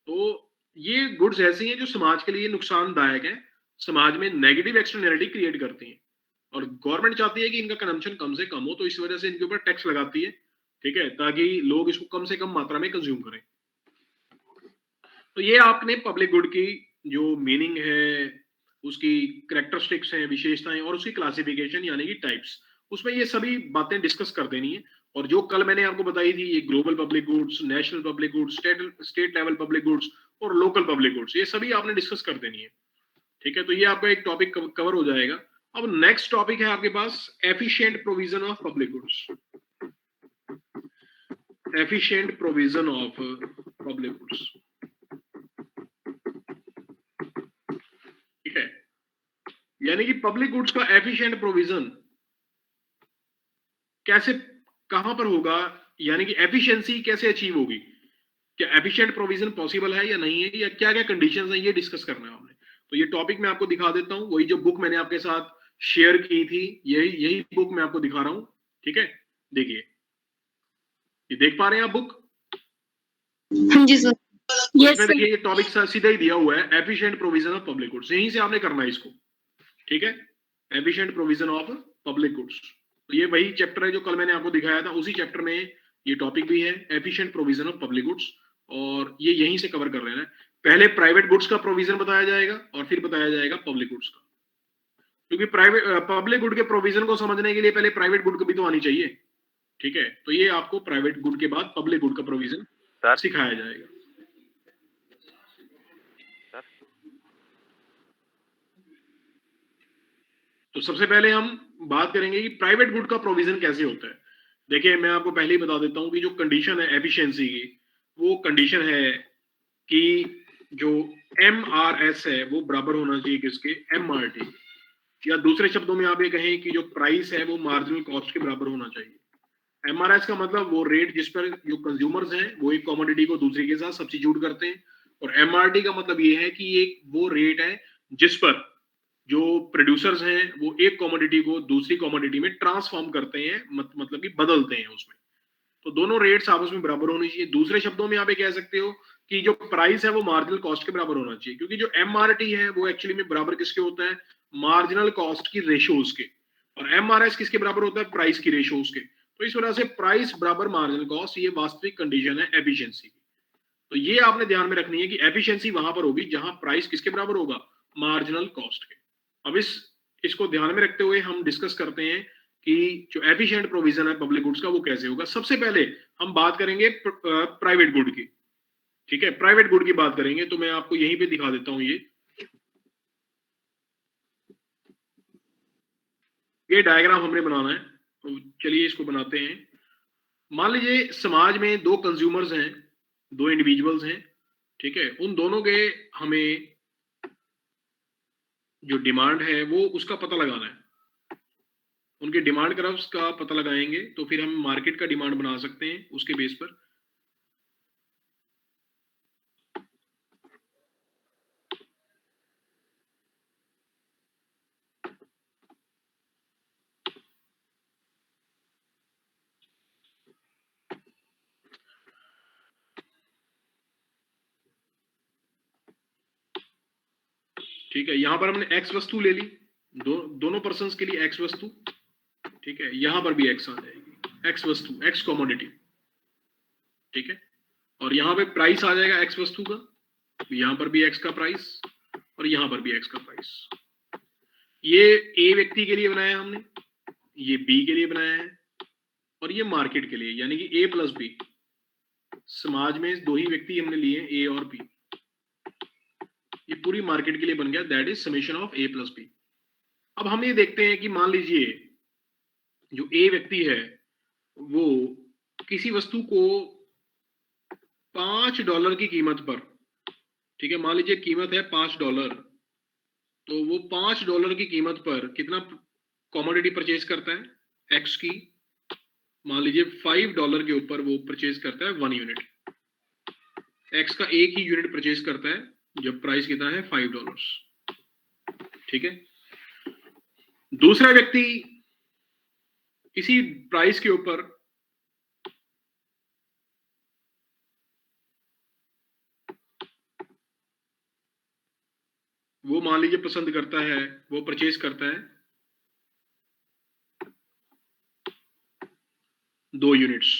तो ये गुड्स ऐसी हैं जो समाज के लिए नुकसानदायक है, समाज में नेगेटिव एक्सटर्नैलिटी क्रिएट करती हैं, और गवर्नमेंट चाहती है कि इनका कंजम्पशन कम से कम हो, तो इस वजह से इनके ऊपर टैक्स लगाती है। ठीक है, ताकि लोग इसको कम से कम मात्रा में कंज्यूम करें। तो ये आपने पब्लिक गुड की जो मीनिंग है, उसकी करेक्टरिस्टिक्स हैं, विशेषताएं, और उसकी क्लासिफिकेशन यानी कि टाइप्स, उसमें ये सभी बातें डिस्कस कर देनी है। और जो कल मैंने आपको बताई थी, ये global public goods, national public goods, state level public goods और लोकल पब्लिक गुड्स, ये सभी आपने डिस्कस कर देनी है। ठीक है, तो ये आपका एक टॉपिक कवर हो जाएगा। अब नेक्स्ट टॉपिक है आपके पास efficient provision of public goods. Efficient provision of public goods, ठीक है, यानी कि पब्लिक गुड्स का एफिशिएंट प्रोविजन कैसे, कहां पर होगा, यानी कि एफिशिएंसी कैसे अचीव होगी, क्या एफिशिएंट प्रोविजन पॉसिबल है या नहीं है, या क्या क्या कंडीशंस हैं, ये डिस्कस करना है हमने। तो ये टॉपिक मैं आपको दिखा देता हूं, वही जो बुक मैंने आपके साथ शेयर की थी, यही यही बुक मैं आपको दिखा रहा हूं। ठीक है, देखिए, ये देख पा रहे हैं आप बुक? हाँ जी सर। यस इसमें सर। देखिए ये टॉपिक सीधा ही दिया हुआ है, efficient provision of public goods, यहीं से आपने करना है इसको। ठीक है, efficient provision of public goods, तो ये वही चैप्टर है जो कल मैंने आपको दिखाया था, उसी चैप्टर में ये टॉपिक भी है, efficient provision of public goods, और ये यहीं से कवर कर लेना है। पहले प्राइवेट गुड्स का प्रोविजन बताया जाएगा और फिर बताया जाएगा पब्लिक गुड्स का, क्योंकि प्राइवेट पब्लिक गुड के प्रोविजन को समझने के लिए पहले प्राइवेट गुड को भी तो आनी चाहिए। ठीक है, तो ये आपको प्राइवेट गुड के बाद पब्लिक गुड का प्रोविजन सिखाया जाएगा। तो सबसे पहले हम बात करेंगे कि प्राइवेट गुड का प्रोविजन कैसे होता है। देखिए, मैं आपको पहले ही बता देता हूं कि जो कंडीशन है एफिशिएंसी की, वो कंडीशन है कि जो MRS है वो बराबर होना चाहिए किसके, MRT, या दूसरे शब्दों में आप ये कहें कि जो प्राइस है वो मार्जिनल कॉस्ट के बराबर होना चाहिए। MRS का मतलब वो रेट जिस पर जो कंज्यूमर्स हैं वो एक कमोडिटी को दूसरे के साथ सब्स्टिट्यूट करते हैं, और MRT का मतलब ये है कि एक वो रेट है जिस पर जो प्रोड्यूसर्स हैं वो एक कमोडिटी को दूसरी कमोडिटी में ट्रांसफॉर्म करते हैं, मतलब कि बदलते हैं उसमें। तो दोनों रेट्स आपस में बराबर होनी चाहिए। दूसरे शब्दों में आप ये कह सकते हो कि जो प्राइस है वो मार्जिनल कॉस्ट के बराबर होना चाहिए, क्योंकि जो MRT है वो एक्चुअली में बराबर किसके होता है, मार्जिनल कॉस्ट की रेशियोज के, और MRS किसके बराबर होता है, प्राइस की रेशियोज के। तो इस वजह से प्राइस बराबर मार्जिनल कॉस्ट, ये वास्तविक कंडीशन है एफिशिएंसी की। तो ये आपने ध्यान में रखनी है कि एफिशिएंसी वहां पर होगी जहां प्राइस किसके बराबर होगा, मार्जिनल कॉस्ट के। अब इस इसको ध्यान में रखते हुए हम डिस्कस करते हैं कि जो एफिशिएंट प्रोविजन है पब्लिक गुड्स का वो कैसे होगा। सबसे पहले हम बात करेंगे प्राइवेट गुड की, ठीक है, प्राइवेट गुड की बात करेंगे। तो मैं आपको यहीं पे दिखा देता हूं, ये डायग्राम हमने बनाना है, तो चलिए इसको बनाते हैं। मान लीजिए समाज में दो कंज्यूमर्स हैं, दो इंडिविजुअल्स हैं, ठीक है, उन दोनों के हमें जो डिमांड है वो उसका पता लगाना है। उनके डिमांड कर्व्स का पता लगाएंगे तो फिर हम मार्केट का डिमांड बना सकते हैं उसके बेस पर। ठीक है, यहां पर हमने एक्स वस्तु ले ली, दोनों पर्संस के लिए एक्स वस्तु, ठीक है, यहां पर भी एक्स आ जाएगी, एक्स वस्तु, एक्स कमोडिटी, ठीक है, और यहां पे प्राइस आ जाएगा एक्स वस्तु का, यहां पर भी एक्स का प्राइस और यहां पर भी एक्स का प्राइस। ये ए व्यक्ति के लिए बनाया हमने, ये बी के लिए बनाया है, और ये मार्केट के लिए, यानी कि ए प्लस बी। समाज में दो ही व्यक्ति हमने लिए, ए और बी, ये पूरी मार्केट के लिए बन गया, that is summation of A plus B. अब हम ये देखते हैं कि मान लीजिए जो ए व्यक्ति है वो किसी वस्तु को $5 की कीमत पर, ठीक है, मान लीजिए कीमत है $5, तो वो $5 की कीमत पर कितना कमोडिटी परचेज करता है, एक्स की। मान लीजिए $5 के ऊपर वो परचेज करता है 1 यूनिट, एक्स का एक ही यूनिट परचेज करता है जब प्राइस कितना है $5, ठीक है। दूसरा व्यक्ति इसी प्राइस के ऊपर वो मान लीजिए पसंद करता है, वो परचेज करता है 2 यूनिट्स।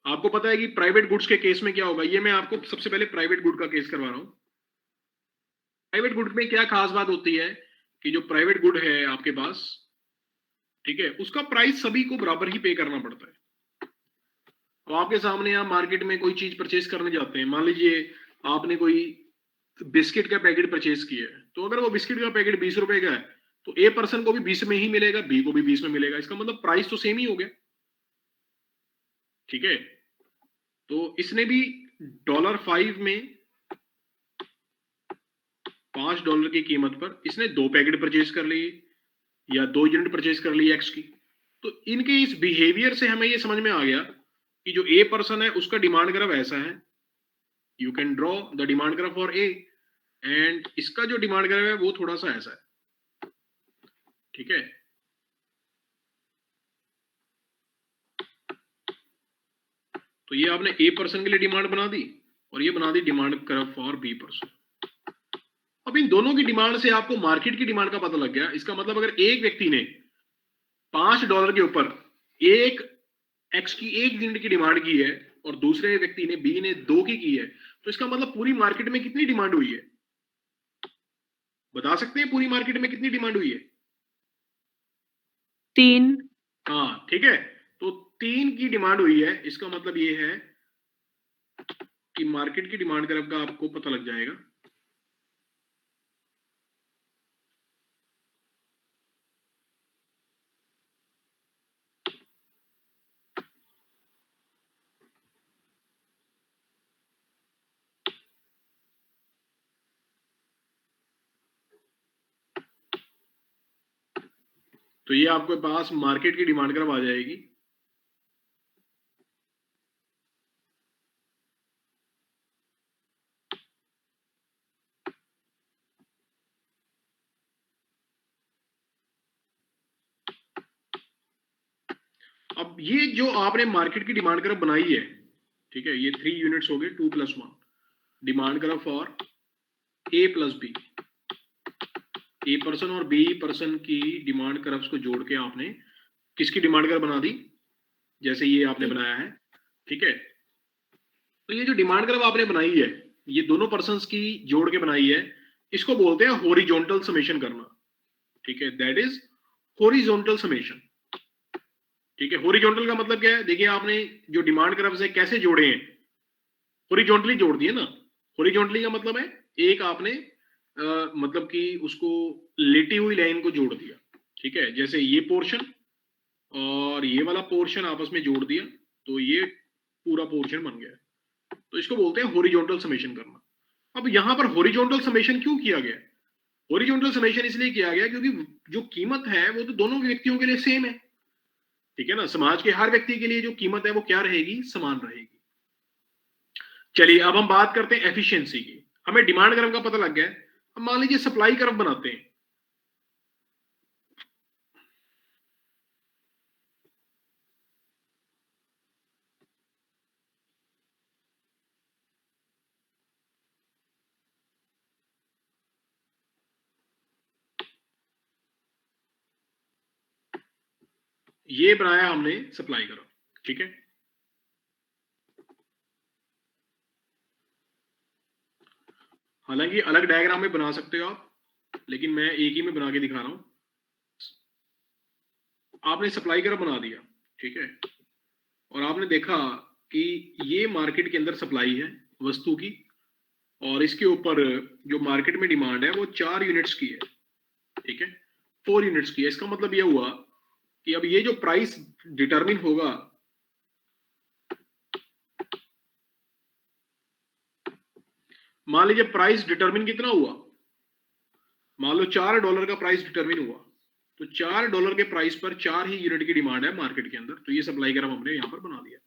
आपको पता है कि प्राइवेट गुड्स के केस में क्या होगा, ये मैं आपको सबसे पहले प्राइवेट गुड का केस करवा रहा हूं। प्राइवेट गुड में क्या खास बात होती है कि जो प्राइवेट गुड है आपके पास, ठीक है, उसका प्राइस सभी को बराबर ही पे करना पड़ता है। तो आपके सामने आप मार्केट में कोई चीज परचेज करने जाते हैं, मान लीजिए आपने कोई बिस्किट का पैकेट परचेज किया है, तो अगर वो बिस्किट का पैकेट 20 रुपए का है तो ए पर्सन को भी 20 में ही मिलेगा, बी को भी 20 में मिलेगा, इसका मतलब प्राइस तो सेम ही हो गया, ठीक है। तो इसने भी $5 में $5 की कीमत पर इसने 2 पैकेट परचेज कर लिए या 2 यूनिट परचेज कर ली एक्स की। तो इनके इस बिहेवियर से हमें ये समझ में आ गया कि जो ए पर्सन है उसका डिमांड ग्राफ ऐसा है, you can draw the demand graph for A, and इसका जो डिमांड ग्राफ है वो थोड़ा सा ऐसा है, ठीक है। तो ये आपने ए पर्सन के लिए डिमांड बना दी और ये बना दी demand graph for B person. अब इन दोनों की डिमांड से आपको मार्केट की डिमांड का पता लग गया। इसका मतलब अगर एक व्यक्ति ने $5 के ऊपर एक एक्स की 1 यूनिट की डिमांड की है और दूसरे व्यक्ति ने बी ने 2 की है, तो इसका मतलब पूरी मार्केट में कितनी डिमांड हुई है, बता सकते हैं पूरी मार्केट में कितनी डिमांड हुई है? 3। हाँ, ठीक है, तो 3 की डिमांड हुई है। इसका मतलब ये है कि मार्केट की डिमांड ग्राफ का आपको पता लग जाएगा। तो ये आपके पास मार्केट की डिमांड ग्राफ आ जाएगी। अब ये जो आपने मार्केट की डिमांड ग्राफ बनाई है, ठीक है, ये 3 यूनिट्स हो गए, 2 + 1 demand graph for A plus B. A person और बी पर्सन की डिमांड ग्राफ्स को जोड़ के आपने किसकी डिमांड ग्राफ बना दी, जैसे ये आपने बनाया है, ठीक है। तो ये जो डिमांड ग्राफ आपने बनाई है ये दोनों पर्संस की जोड़ के बनाई है, इसको बोलते हैं हॉरिजॉन्टल समेशन करना, ठीक है, दैट इज हॉरिजॉन्टल समेशन। ठीक है, हॉरिजॉन्टल का मतलब क्या है, देखिए आपने जो डिमांड कर्व से कैसे जोड़े हैं, हॉरिजॉन्टली जोड़ दिए ना। हॉरिजॉन्टली का मतलब है एक आपने मतलब कि उसको लेटी हुई लाइन को जोड़ दिया, ठीक है, जैसे ये पोर्शन और ये वाला पोर्शन आपस में जोड़ दिया तो ये पूरा पोर्शन बन गया, तो इसको बोलते हैं हॉरिजॉन्टल समेशन करना। अब यहां पर हॉरिजॉन्टल समेशन क्यों किया गया? हॉरिजॉन्टल समेशन इसलिए किया गया क्योंकि जो कीमत है वो तो दोनों व्यक्तियों के लिए सेम है, ठीक है ना, समाज के हर व्यक्ति के लिए जो कीमत है वो क्या रहेगी, समान रहेगी। चलिए अब हम बात करते हैं एफिशिएंसी की। हमें डिमांड कर्व का पता लग गया है, अब मान लीजिए सप्लाई कर्व बनाते हैं। ये बनाया हमने सप्लाई कर्व, ठीक है। हालांकि अलग डायग्राम में बना सकते हो आप, लेकिन मैं एक ही में बना के दिखा रहा हूं। आपने सप्लाई कर्व बना दिया, ठीक है, और आपने देखा कि ये मार्केट के अंदर सप्लाई है वस्तु की, और इसके ऊपर जो मार्केट में डिमांड है वो 4 यूनिट्स की है, ठीक है, 4 यूनिट्स की है। इसका मतलब यह हुआ कि अब ये जो प्राइस डिटरमिन होगा, मान लीजिए प्राइस डिटरमिन कितना हुआ, मान लो $4 का प्राइस डिटरमिन हुआ, तो $4 के प्राइस पर 4 ही यूनिट की डिमांड है मार्केट के अंदर, तो ये सप्लाई कर्व हमने यहां पर बना दिया।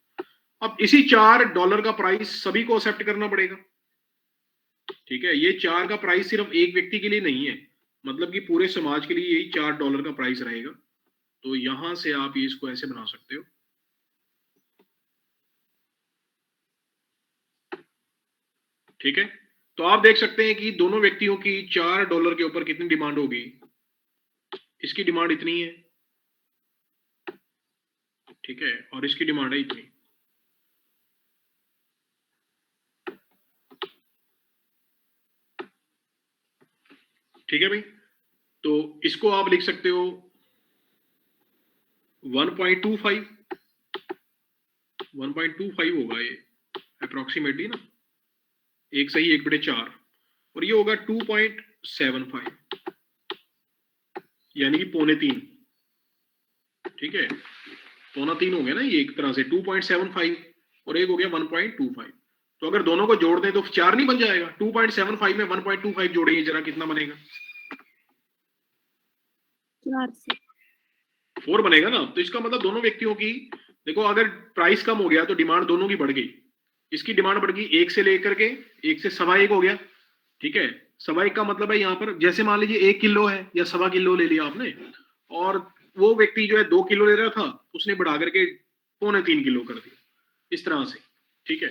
अब इसी $4 का प्राइस सभी को एक्सेप्ट करना पड़ेगा, ठीक है, ये 4 का प्राइस सिर्फ एक व्यक्ति के लिए नहीं है, मतलब कि पूरे समाज के लिए यही $4 का प्राइस रहेगा। तो यहां से आप ये इसको ऐसे बना सकते हो, ठीक है। तो आप देख सकते हैं कि दोनों व्यक्तियों की $4 के ऊपर कितनी डिमांड होगी, इसकी डिमांड इतनी है, ठीक है, और इसकी डिमांड है इतनी, ठीक है भाई। तो इसको आप लिख सकते हो 1.25 होगा ये अप्रोक्सीमेटली ना, एक सही 1/4, और ये होगा 2.75, यानी कि 2.25, ठीक है, 2.25 हो गया ना ये एक तरह से 2.75, और एक हो गया 1.25। तो अगर दोनों को जोड़ दें तो 4 नहीं बन जाएगा? 2.75 में 1.25 जोड़ेंगे जरा, कितना बनेगा? 4 बनेगा ना। तो इसका मतलब दोनों व्यक्तियों की, देखो अगर प्राइस कम हो गया तो डिमांड दोनों की बढ़ गई, इसकी डिमांड बढ़ गई 1 से लेकर के 1 से 1.25 हो गया, ठीक है। 1.25 का मतलब है यहाँ पर जैसे मान लीजिए 1 किलो है या 1.25 किलो ले लिया आपने, और वो व्यक्ति जो है 2 किलो ले रहा था, उसने बढ़ा करके 2.25 किलो कर दिया, इस तरह से, ठीक है।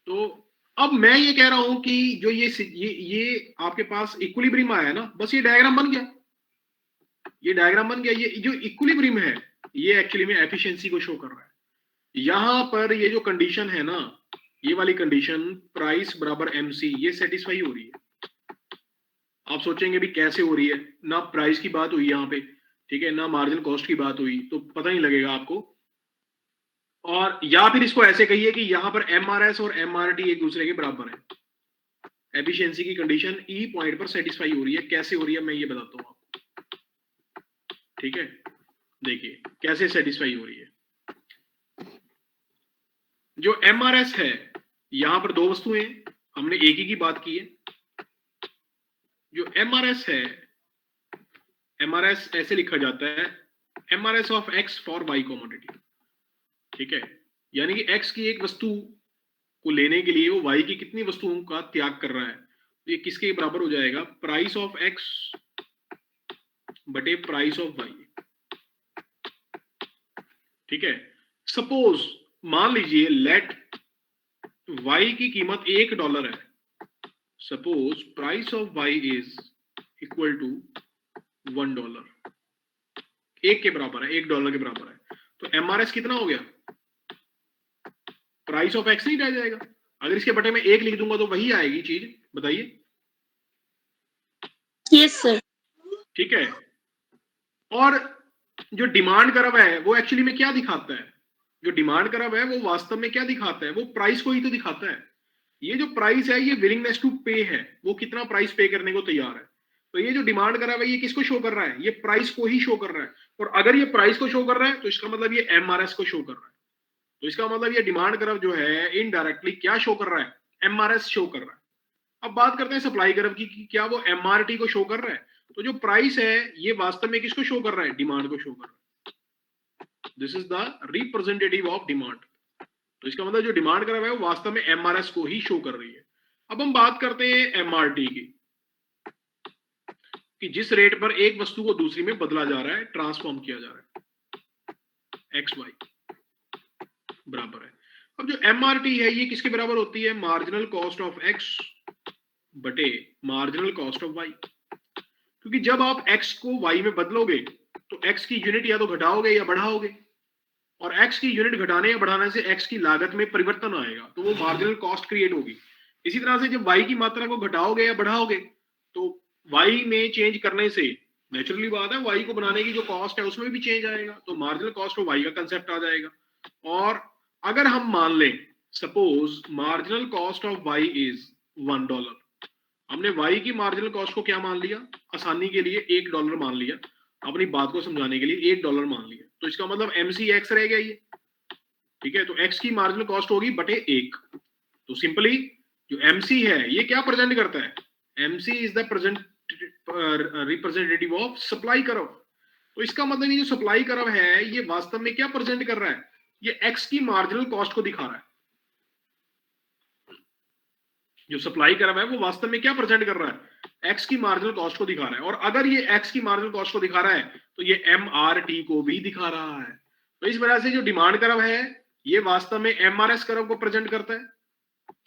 तो अब मैं ये कह रहा हूं कि जो ये आपके पास इक्विलिब्रियम आया है ना, बस ये डायग्राम बन गया, ये डायग्राम बन गया। ये जो इक्विलिब्रियम है ये एक्चुअली में एफिशिएंसी को शो कर रहा है। यहां पर ये जो कंडीशन है ना, ये वाली कंडीशन प्राइस बराबर एमसी, ये सेटिस्फाई हो रही है। आप सोचेंगे भी कैसे हो रही है, ना प्राइस की बात हुई यहाँ पे, ठीक है, ना मार्जिन कॉस्ट की बात हुई, तो पता नहीं लगेगा आपको। और या फिर इसको ऐसे कहिए कि यहाँ पर एमआरएस और एमआरटी एक दूसरे के बराबर है। एफिशिएंसी की कंडीशन ई पॉइंट पर सेटिस्फाई हो रही है, कैसे हो रही है मैं ये बताता हूँ आपको, ठीक है। देखिए कैसे सेटिस्फाई हो रही है। जो एमआरएस है, यहां पर दो वस्तुएं, हमने एक ही की बात की है। जो एमआरएस है, एमआरएस ऐसे लिखा जाता है, MRS of X for Y commodity, ठीक है, यानी कि एक्स की एक वस्तु को लेने के लिए वो वाई की कितनी वस्तुओं का त्याग कर रहा है, तो ये किसके बराबर हो जाएगा, प्राइस ऑफ एक्स बटे प्राइस ऑफ वाई, ठीक है। सपोज मान लीजिए लेट वाई की कीमत $1 है, suppose price of Y is equal to $1, एक के बराबर है, $1 के बराबर है। तो एमआरएस कितना हो गया, प्राइस ऑफ एक्स नहीं रह जाएगा, अगर इसके बटे में 1 लिख दूंगा तो वही आएगी चीज, बताइए। Yes sir. ठीक है, और जो डिमांड कर्व है वो एक्चुअली में क्या दिखाता है? जो डिमांड कर्व है वो वास्तव में क्या दिखाता है? वो प्राइस को ही तो दिखाता है। ये जो प्राइस है ये विलिंगनेस टू पे है, वो कितना प्राइस पे करने को तैयार है। तो ये जो डिमांड कर्व है ये किसको शो कर रहा है? ये प्राइस को ही शो कर रहा है। और अगर ये प्राइस को शो कर रहा है तो इसका मतलब ये एमआरएस को शो कर रहा है। तो इसका मतलब ये डिमांड कर्व जो है इनडायरेक्टली क्या शो कर रहा है? एमआरएस शो कर रहा है। अब बात करते हैं सप्लाई कर्व की कि क्या वो एमआरटी को शो कर रहा है? तो जो प्राइस है ये वास्तव में किसको शो कर रहा है? डिमांड को शो कर रहा है। This is the representative of demand. तो इसका मतलब जो डिमांड कर्व है वो वास्तव में एमआरएस को ही शो कर रही है। अब हम बात करते हैं एमआरटी की, कि जिस रेट पर एक वस्तु को दूसरी में बदला जा रहा है, ट्रांसफॉर्म किया जा रहा है, एक्स वाई बराबर है। अब जो एमआरटी है ये किसके बराबर होती है? मार्जिनल कॉस्ट ऑफ एक्स बटे मार्जिनल कॉस्ट ऑफ वाई। क्योंकि जब आप एक्स को वाई में बदलोगे तो एक्स की यूनिट या तो घटाओगे या बढ़ाओगे, और एक्स की यूनिट घटाने या बढ़ाने से एक्स की लागत में परिवर्तन आएगा, तो वो मार्जिनल कॉस्ट क्रिएट होगी। इसी तरह से जब वाई की मात्रा को घटाओगे या बढ़ाओगे तो वाई में चेंज करने से नेचुरली बात है वाई को बनाने की जो कॉस्ट है उसमें भी चेंज आएगा, तो मार्जिनल कॉस्ट ऑफ वाई का कंसेप्ट आ जाएगा। और अगर हम मान लें suppose marginal cost of Y is $1, हमने वाई की मार्जिनल कॉस्ट को क्या मान लिया? आसानी के लिए $1 मान लिया, अपनी बात को समझाने के लिए $1 मान लिया। तो इसका मतलब एमसी एक्स रह गया ये, ठीक है। तो एक्स की मार्जिनल कॉस्ट होगी बटे 1। तो सिंपली जो एमसी है ये क्या प्रेजेंट करता है? MC is the present representative of supply curve. तो इसका मतलब ये जो सप्लाई कर्व है ये वास्तव में क्या प्रेजेंट कर रहा है? ये एक्स की मार्जिनल कॉस्ट को दिखा रहा है। जो सप्लाई कर्व है वो वास्तव में क्या प्रेजेंट कर रहा है? एक्स की मार्जिनल कॉस्ट को दिखा रहा है। और अगर ये एक्स की मार्जिनल कॉस्ट को दिखा रहा है तो ये एमआरटी को भी दिखा रहा है। तो इस वजह से जो डिमांड कर्व है ये वास्तव में एमआरएस कर्व को प्रेजेंट करता है,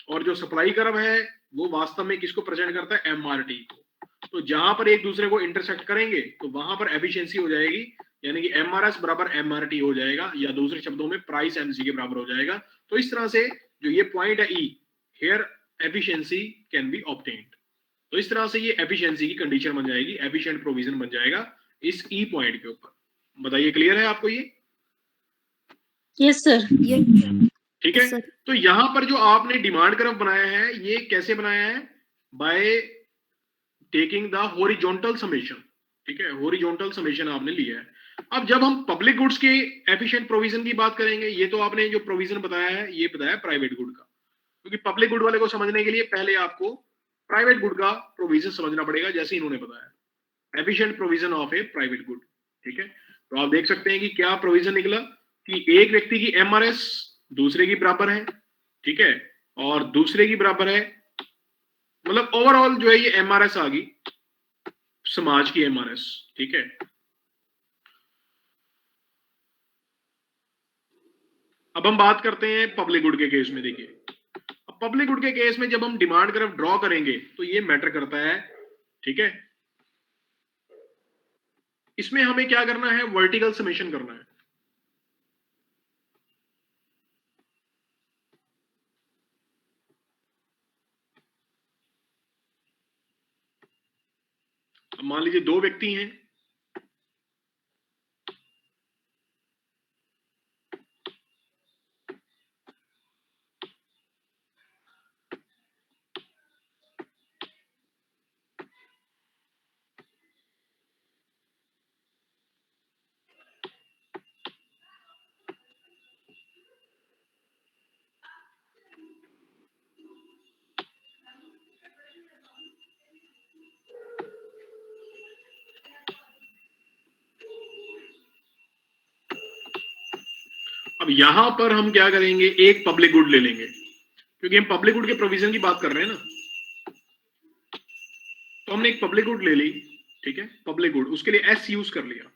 और जो सप्लाई कर्व है वो वास्तव में किसको प्रेजेंट करता है? एमआरटी को। तो जहां पर एक दूसरे को इंटरसेक्ट करेंगे तो वहां पर एफिशिएंसी हो जाएगी, यानी कि एमआरएस बराबर एमआरटी हो जाएगा, या दूसरे शब्दों में प्राइस एमसी के बराबर हो जाएगा। तो इस तरह से जो ये पॉइंट है E, here efficiency can be obtained. तो इस तरह से ये एफिशिएंसी की कंडीशन बन जाएगी, एफिशिएंट प्रोविजन बन जाएगा इस ई पॉइंट के ऊपर। बताइए क्लियर है आपको ये? Yes sir. ठीक है। तो यहां पर जो आपने डिमांड कर्व बनाया है ये कैसे बनाया है? By taking the horizontal summation. ठीक है, हॉरिजॉन्टल समेशन आपने लिया है। अब जब हम पब्लिक गुड्स के एफिशिएंट प्रोविजन की बात करेंगे, ये तो आपने जो प्रोविजन बताया है ये बताया प्राइवेट गुड का, क्योंकि पब्लिक गुड वाले को समझने के लिए पहले आपको प्राइवेट गुड का प्रोविजन समझना पड़ेगा, जैसे इन्होंने बताया efficient provision of A private good. ठीक है, तो आप देख सकते हैं कि क्या प्रोविजन निकला कि एक व्यक्ति की एमआरएस दूसरे की बराबर है, ठीक है, और दूसरे की बराबर है, मतलब ओवरऑल जो है ये एमआरएस आ गई, समाज की एमआरएस। ठीक है, अब हम बात करते हैं पब्लिक गुड के केस में। देखिए पब्लिक गुड के केस में जब हम डिमांड कर्व ड्रॉ करेंगे तो ये मैटर करता है। ठीक है, इसमें हमें क्या करना है? वर्टिकल समेशन करना है। अब मान लीजिए दो व्यक्ति हैं, अब यहां पर हम क्या करेंगे? एक पब्लिक गुड ले लेंगे, क्योंकि हम पब्लिक गुड के प्रोविजन की बात कर रहे हैं ना। तो हमने एक पब्लिक गुड ले ली, ठीक है, पब्लिक गुड, उसके लिए एस यूज कर लिया।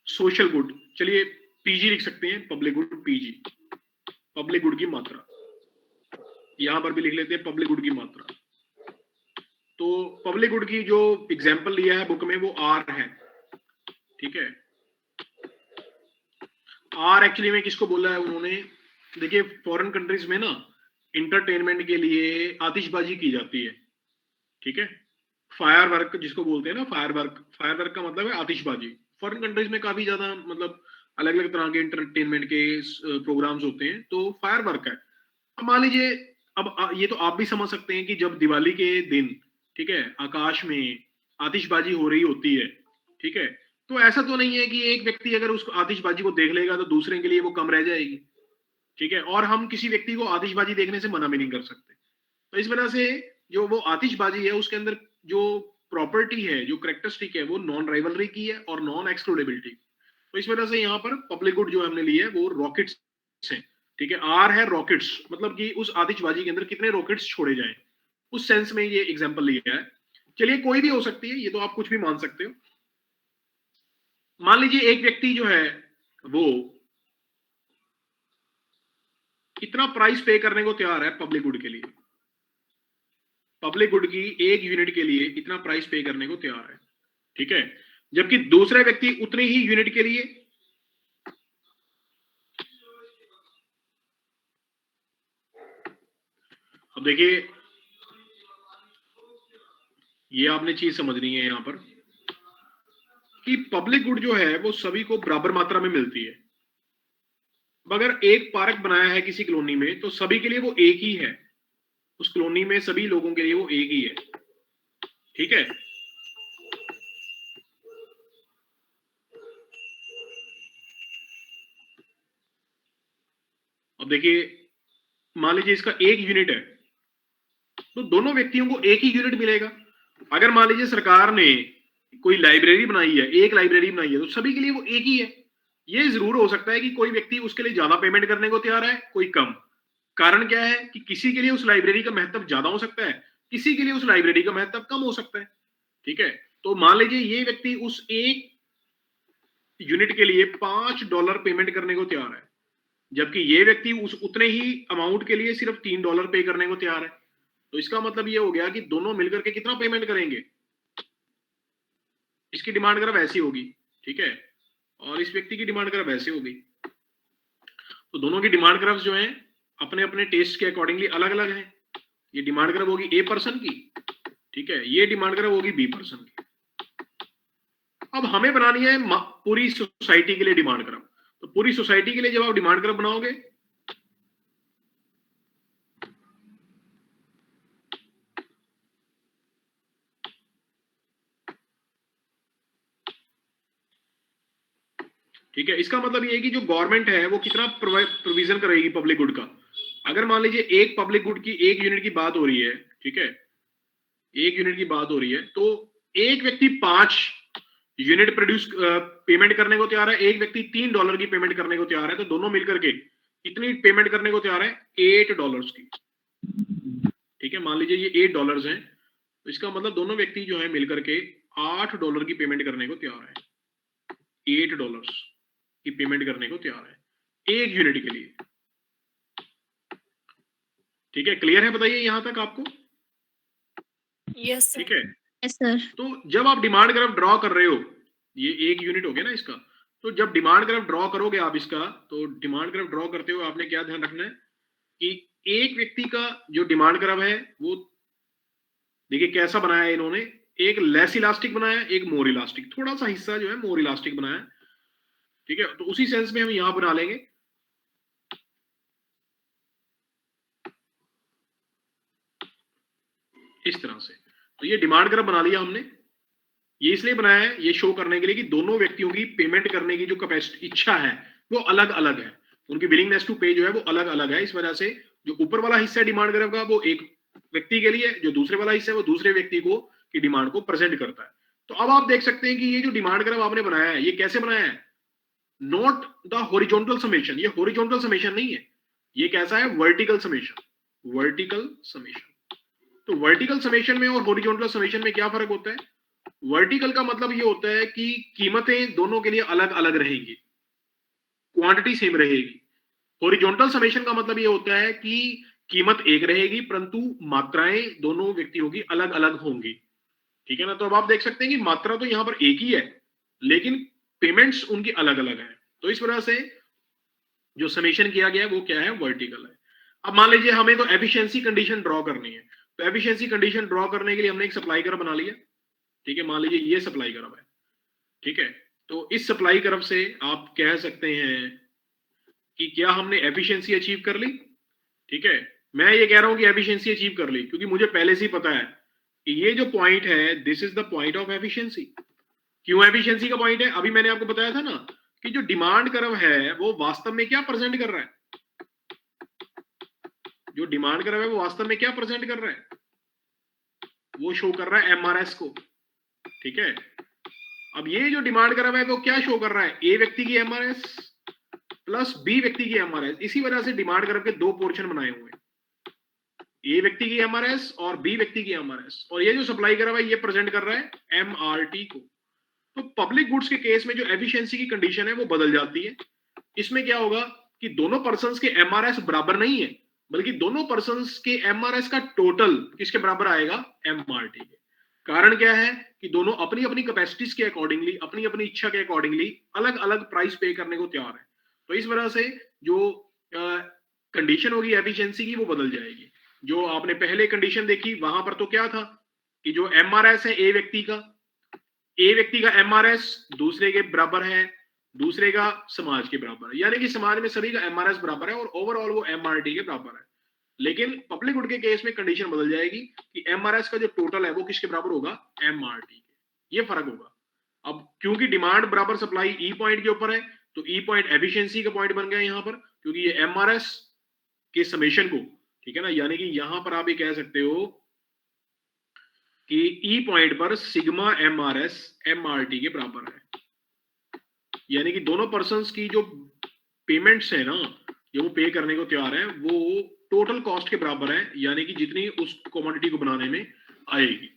सोशल गुड, चलिए पीजी लिख सकते हैं, public good PG, public good की मात्रा यहां पर भी लिख लेते हैं पब्लिक गुड की मात्रा। तो पब्लिक गुड की जो एग्जांपल लिया है बुक में वो आर है। ठीक है, आर एक्चुअली में किसको बोला है उन्होंने? देखिए फॉरेन कंट्रीज में ना इंटरटेनमेंट के लिए आतिशबाजी की जाती है, ठीक है। फायर वर्क जिसको बोलते हैं ना, फायर वर्क का मतलब है आतिशबाजी। फॉरेन कंट्रीज में काफी ज्यादा मतलब अलग अलग तरह के इंटरटेनमेंट के प्रोग्राम्स होते हैं, तो फायर वर्क है। अब मान लीजिए, अब ये तो आप भी समझ सकते हैं कि जब दिवाली के दिन, ठीक है, आकाश में आतिशबाजी हो रही होती है, ठीक है, तो ऐसा तो नहीं है कि एक व्यक्ति अगर उस आतिशबाजी को देख लेगा तो दूसरे के लिए वो कम रह जाएगी, ठीक है। और हम किसी व्यक्ति को आतिशबाजी देखने से मना भी नहीं कर सकते। तो इस वजह से जो वो आतिशबाजी है उसके अंदर जो प्रॉपर्टी है, जो करेक्टरिस्टिक है, वो नॉन राइवलरी की है और नॉन एक्सक्लूडेबिलिटी। तो इस वजह से यहाँ पर पब्लिक गुड जो हमने ली है वो रॉकेट्स है, ठीक है। आर है रॉकेट्स, मतलब कि उस आतिशबाजी के अंदर कितने रॉकेट्स छोड़े जाएं, उस सेंस में ये एग्जांपल लिया है। चलिए, कोई भी हो सकती है, ये तो आप कुछ भी मान सकते हो। मान लीजिए एक व्यक्ति जो है वो कितना प्राइस पे करने को तैयार है पब्लिक गुड के लिए, पब्लिक गुड की एक यूनिट के लिए इतना प्राइस पे करने को तैयार है, ठीक है। जबकि दूसरा व्यक्ति उतने ही यूनिट के लिए, अब देखिए ये आपने चीज समझनी है यहां पर कि पब्लिक गुड जो है वो सभी को बराबर मात्रा में मिलती है। अगर एक पार्क बनाया है किसी कॉलोनी में तो सभी के लिए वो एक ही है, उस कॉलोनी में सभी लोगों के लिए वो एक ही है, ठीक है। अब देखिए, मान लीजिए इसका एक यूनिट है तो दोनों व्यक्तियों को एक ही यूनिट मिलेगा। अगर मान लीजिए सरकार ने कोई लाइब्रेरी बनाई है, एक लाइब्रेरी बनाई है, तो सभी के लिए वो एक ही है। ये जरूर हो सकता है कि कोई व्यक्ति उसके लिए ज्यादा पेमेंट करने को तैयार है, कोई कम। कारण क्या है कि किसी के लिए उस लाइब्रेरी का महत्व ज्यादा हो सकता है, किसी के लिए उस लाइब्रेरी का महत्व कम हो सकता है, ठीक है। तो मान लीजिए ये व्यक्ति उस एक यूनिट के लिए $5 पेमेंट करने को तैयार है, जबकि ये व्यक्ति उस उतने ही अमाउंट के लिए सिर्फ $3 पे करने को तैयार है। तो इसका मतलब ये हो गया कि दोनों मिलकर के कितना पेमेंट करेंगे, इसकी डिमांड अगर ऐसी होगी, ठीक है, और इस व्यक्ति की डिमांड अगर ऐसी होगी, तो दोनों की डिमांड ग्राफ जो है अपने अपने टेस्ट के अकॉर्डिंगली अलग अलग है। ये डिमांड ग्राफ होगी ए पर्सन की, ठीक है, ये डिमांड ग्राफ होगी बी पर्सन की। अब हमें बनानी है पूरी सोसाइटी के लिए डिमांड ग्राफ। तो पूरी सोसाइटी के लिए जब आप डिमांड ग्राफ बनाओगे, ठीक है, इसका मतलब ये है कि जो गवर्नमेंट है वो कितना प्रोविजन करेगी पब्लिक गुड का। अगर मान लीजिए एक पब्लिक गुड की एक यूनिट की बात हो रही है, ठीक है, एक यूनिट की बात हो रही है, तो एक व्यक्ति 5 यूनिट प्रोड्यूस पेमेंट करने को तैयार है, एक व्यक्ति $3 की पेमेंट करने को तैयार है, तो दोनों मिलकर के कितनी पेमेंट करने को तैयार है, $8 की, ठीक है। मान लीजिए ये $8 है, तो इसका मतलब दोनों व्यक्ति जो है मिलकर के $8 की पेमेंट करने को तैयार है, $8 की पेमेंट करने को तैयार है एक यूनिट के लिए, ठीक है। क्लियर है, बताइए यहां तक आपको? यस ठीक है। Yes sir. तो जब आप डिमांड ग्राफ ड्रॉ कर रहे हो, ये एक यूनिट हो गया ना इसका, तो जब डिमांड ग्राफ ड्रॉ करोगे आप इसका, तो डिमांड ग्राफ ड्रॉ करते हुए आपने क्या ध्यान रखना है कि एक व्यक्ति का जो डिमांड ग्राफ है वो देखिए कैसा बनाया है इन्होंने, एक लेस इलास्टिक बनाया, एक मोर इलास्टिक, थोड़ा सा हिस्सा जो है मोर इलास्टिक बनाया, ठीक है। तो उसी सेंस में हम यहां बना लेंगे, इस तरह से। तो ये डिमांड ग्राफ बना लिया हमने। ये इसलिए बनाया है, ये शो करने के लिए कि दोनों व्यक्तियों की पेमेंट करने की जो कैपेसिटी, इच्छा है, वो अलग अलग है, उनकी विलिंगनेस टू पे जो है वो अलग अलग है। इस वजह से जो ऊपर वाला हिस्सा है डिमांड ग्राफ का वो एक व्यक्ति के लिए, जो दूसरे वाला हिस्सा है वो दूसरे व्यक्ति को की डिमांड को प्रेजेंट करता है। तो अब आप देख सकते हैं कि ये जो डिमांड ग्राफ आपने बनाया है, ये कैसे बनाया है, नॉट द हॉरिजॉन्टल समेशन, ये हॉरिजॉन्टल समेशन नहीं है, ये कैसा है, वर्टिकल समेशन, वर्टिकल समेशन। तो वर्टिकल समेशन में और हॉरिजॉन्टल समेशन में क्या फर्क होता है? वर्टिकल का मतलब ये होता है कि कीमतें दोनों के लिए अलग अलग रहेंगी, क्वांटिटी सेम रहेगी। हॉरिजॉन्टल समेशन का मतलब ये होता है कि कीमत एक रहेगी परंतु मात्राएं दोनों व्यक्तियों की अलग अलग होंगी, ठीक है ना। तो अब आप देख सकते हैं कि मात्रा तो यहां पर एक ही है लेकिन पेमेंट्स उनकी अलग अलग है। तो इस वजह से जो समेशन किया गया है वो क्या है, वर्टिकल है। अब मान लीजिए हमें तो एफिशिएंसी कंडीशन ड्रॉ करनी है, तो एफिशिएंसी कंडीशन ड्रॉ करने के लिए हमने एक सप्लाई कर्व बना लिया, ठीक है, मान लीजिए ये सप्लाई कर्व है, ठीक है। तो इस सप्लाई कर्व से आप कह सकते हैं कि क्या हमने एफिशिएंसी अचीव कर ली, ठीक है। मैं ये कह रहा हूं कि एफिशिएंसी अचीव कर ली, क्योंकि मुझे पहले से ही पता है कि ये जो पॉइंट है, this is the point of efficiency. क्यों एफिशिएंसी का पॉइंट है? अभी मैंने आपको बताया था ना कि जो डिमांड कर्व है वो वास्तव में क्या प्रेजेंट कर रहा है, जो डिमांड कर्व है वो वास्तव में क्या प्रेजेंट कर रहा है, वो शो कर रहा है एमआरएस को, ठीक है। अब ये जो डिमांड कर्व है वो क्या शो कर रहा है, ए व्यक्ति की एमआरएस प्लस बी व्यक्ति की एमआरएस। इसी वजह से डिमांड कर्व के दो पोर्शन बनाए हुए हैं, ए व्यक्ति की एमआरएस और बी व्यक्ति की एमआरएस, और ये जो सप्लाई कर्व है ये प्रेजेंट कर रहा है एमआरटी को। तो पब्लिक गुड्स के केस में जो एफिशिएंसी की कंडीशन है वो बदल जाती है। इसमें क्या होगा कि दोनों पर्संस के एमआरएस बराबर नहीं है, बल्कि दोनों पर्संस के एमआरएस का टोटल किसके बराबर आएगा, एमआरटी के। कारण क्या है कि दोनों अपनी अपनी कैपेसिटीज के अकॉर्डिंगली, अपनी अपनी इच्छा के अकॉर्डिंगली अलग अलग प्राइस पे करने को तैयार है। तो इस वजह से जो कंडीशन होगी एफिशिएंसी की वो बदल जाएगी। जो आपने पहले कंडीशन देखी वहां पर तो क्या था कि जो एमआरएस है ए व्यक्ति का एमआरएस दूसरे के बराबर है, दूसरे का समाज के बराबर है, यानी कि समाज में सभी का एमआरएस बराबर है और ओवरऑल वो एमआरटी के बराबर है। लेकिन पब्लिक गुड के केस में कंडीशन बदल जाएगी कि एमआरएस का जो टोटल है वो किसके बराबर होगा, एमआरटी के। ये फर्क होगा। अब क्योंकि डिमांड बराबर सप्लाई ई पॉइंट के ऊपर है, तो ई पॉइंट एफिशिएंसी का पॉइंट बन गया यहां पर, क्योंकि ये एमआरएस के समेशन को, ठीक है ना, यानी कि यहां पर आप ये कह सकते हो कि ई पॉइंट पर सिग्मा एमआरएस एमआरटी के बराबर है। यानी कि दोनों पर्संस की जो पेमेंट्स है ना, जो वो पे करने को तैयार है, वो टोटल कॉस्ट के बराबर है, यानी कि जितनी उस कमोडिटी को बनाने में आएगी,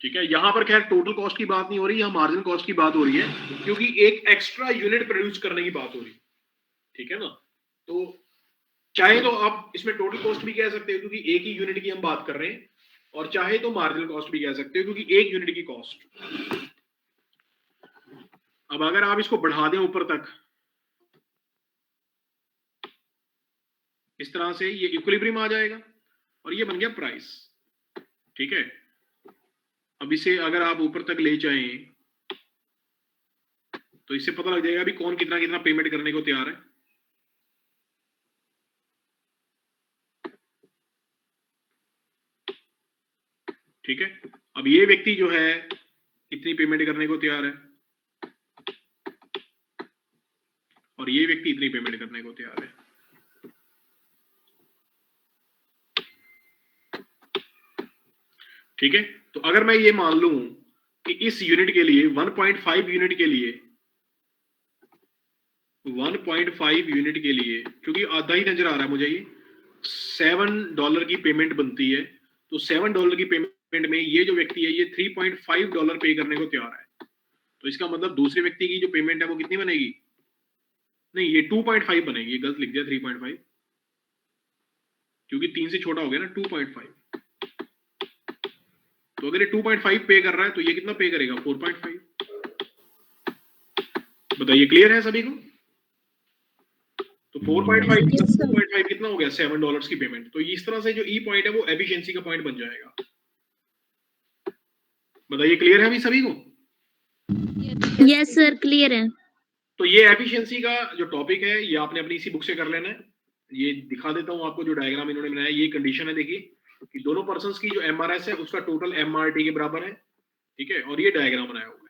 ठीक है। यहां पर खैर टोटल कॉस्ट की बात नहीं हो रही, यहां मार्जिन कॉस्ट की बात हो रही है, क्योंकि एक एक्स्ट्रा यूनिट प्रोड्यूस करने की बात हो रही है, ठीक है ना। तो चाहे तो आप इसमें टोटल कॉस्ट भी कह सकते हो क्योंकि एक ही यूनिट की हम बात कर रहे हैं, और चाहे तो मार्जिनल कॉस्ट भी कह सकते हो क्योंकि एक यूनिट की कॉस्ट। अब अगर आप इसको बढ़ा दें ऊपर तक इस तरह से, ये इक्विलिब्रियम आ जाएगा और ये बन गया प्राइस, ठीक है। अब इसे अगर आप ऊपर तक ले जाएं तो इससे पता लग जाएगा भी कौन कितना कितना पेमेंट करने को तैयार है। ठीक है, अब ये व्यक्ति जो है कितनी पेमेंट करने को तैयार है और ये व्यक्ति इतनी पेमेंट करने को तैयार है। ठीक है, तो अगर मैं ये मान लूं कि इस यूनिट के लिए 1.5 यूनिट के लिए 1.5 यूनिट के लिए, क्योंकि आधा ही नजर आ रहा है मुझे, ये $7 की पेमेंट बनती है, तो $7 की पेमेंट में ये जो व्यक्ति है ये $3.5 पे करने को तैयार है। तो इसका मतलब दूसरे व्यक्ति की जो पेमेंट है वो कितनी बनेगी, नहीं ये 2.5 बनेगी, ये गलत लिख दिया 3.5, क्योंकि 3 से छोटा हो गया ना 2.5। तो अगर ये 2.5 पे कर रहा है तो ये कितना पे करेगा, 4.5। बताइए क्लियर है सभी को? तो 4.5 प्लस 2.5 कितना हो गया, $7 की पेमेंट। तो इस तरह से जो ई पॉइंट है वो एफिशिएंसी का पॉइंट बन जाएगा। बताइए क्लियर है अभी सभी को? यस सर क्लियर है। तो ये एफिशिएंसी का जो टॉपिक है ये आपने अपनी इसी बुक से कर लेना है। ये दिखा देता हूं आपको, जो डायग्राम इन्होंने बनाया, ये कंडीशन है, देखिए कि दोनों पर्संस की जो एमआरएस है उसका टोटल एमआरटी के बराबर है, ठीक है, और ये डायग्राम बनाया हुआ है।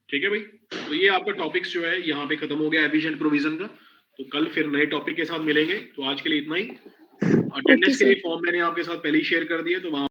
ठीक है भाई, तो ये आपका टॉपिक्स जो है यहाँ पे खत्म हो गया एफिशिएंट प्रोविजन का। तो कल फिर नए टॉपिक के साथ मिलेंगे। तो आज के लिए इतना ही। अटेंडेंस के लिए फॉर्म मैंने आपके साथ पहले ही शेयर कर दिया, तो वहां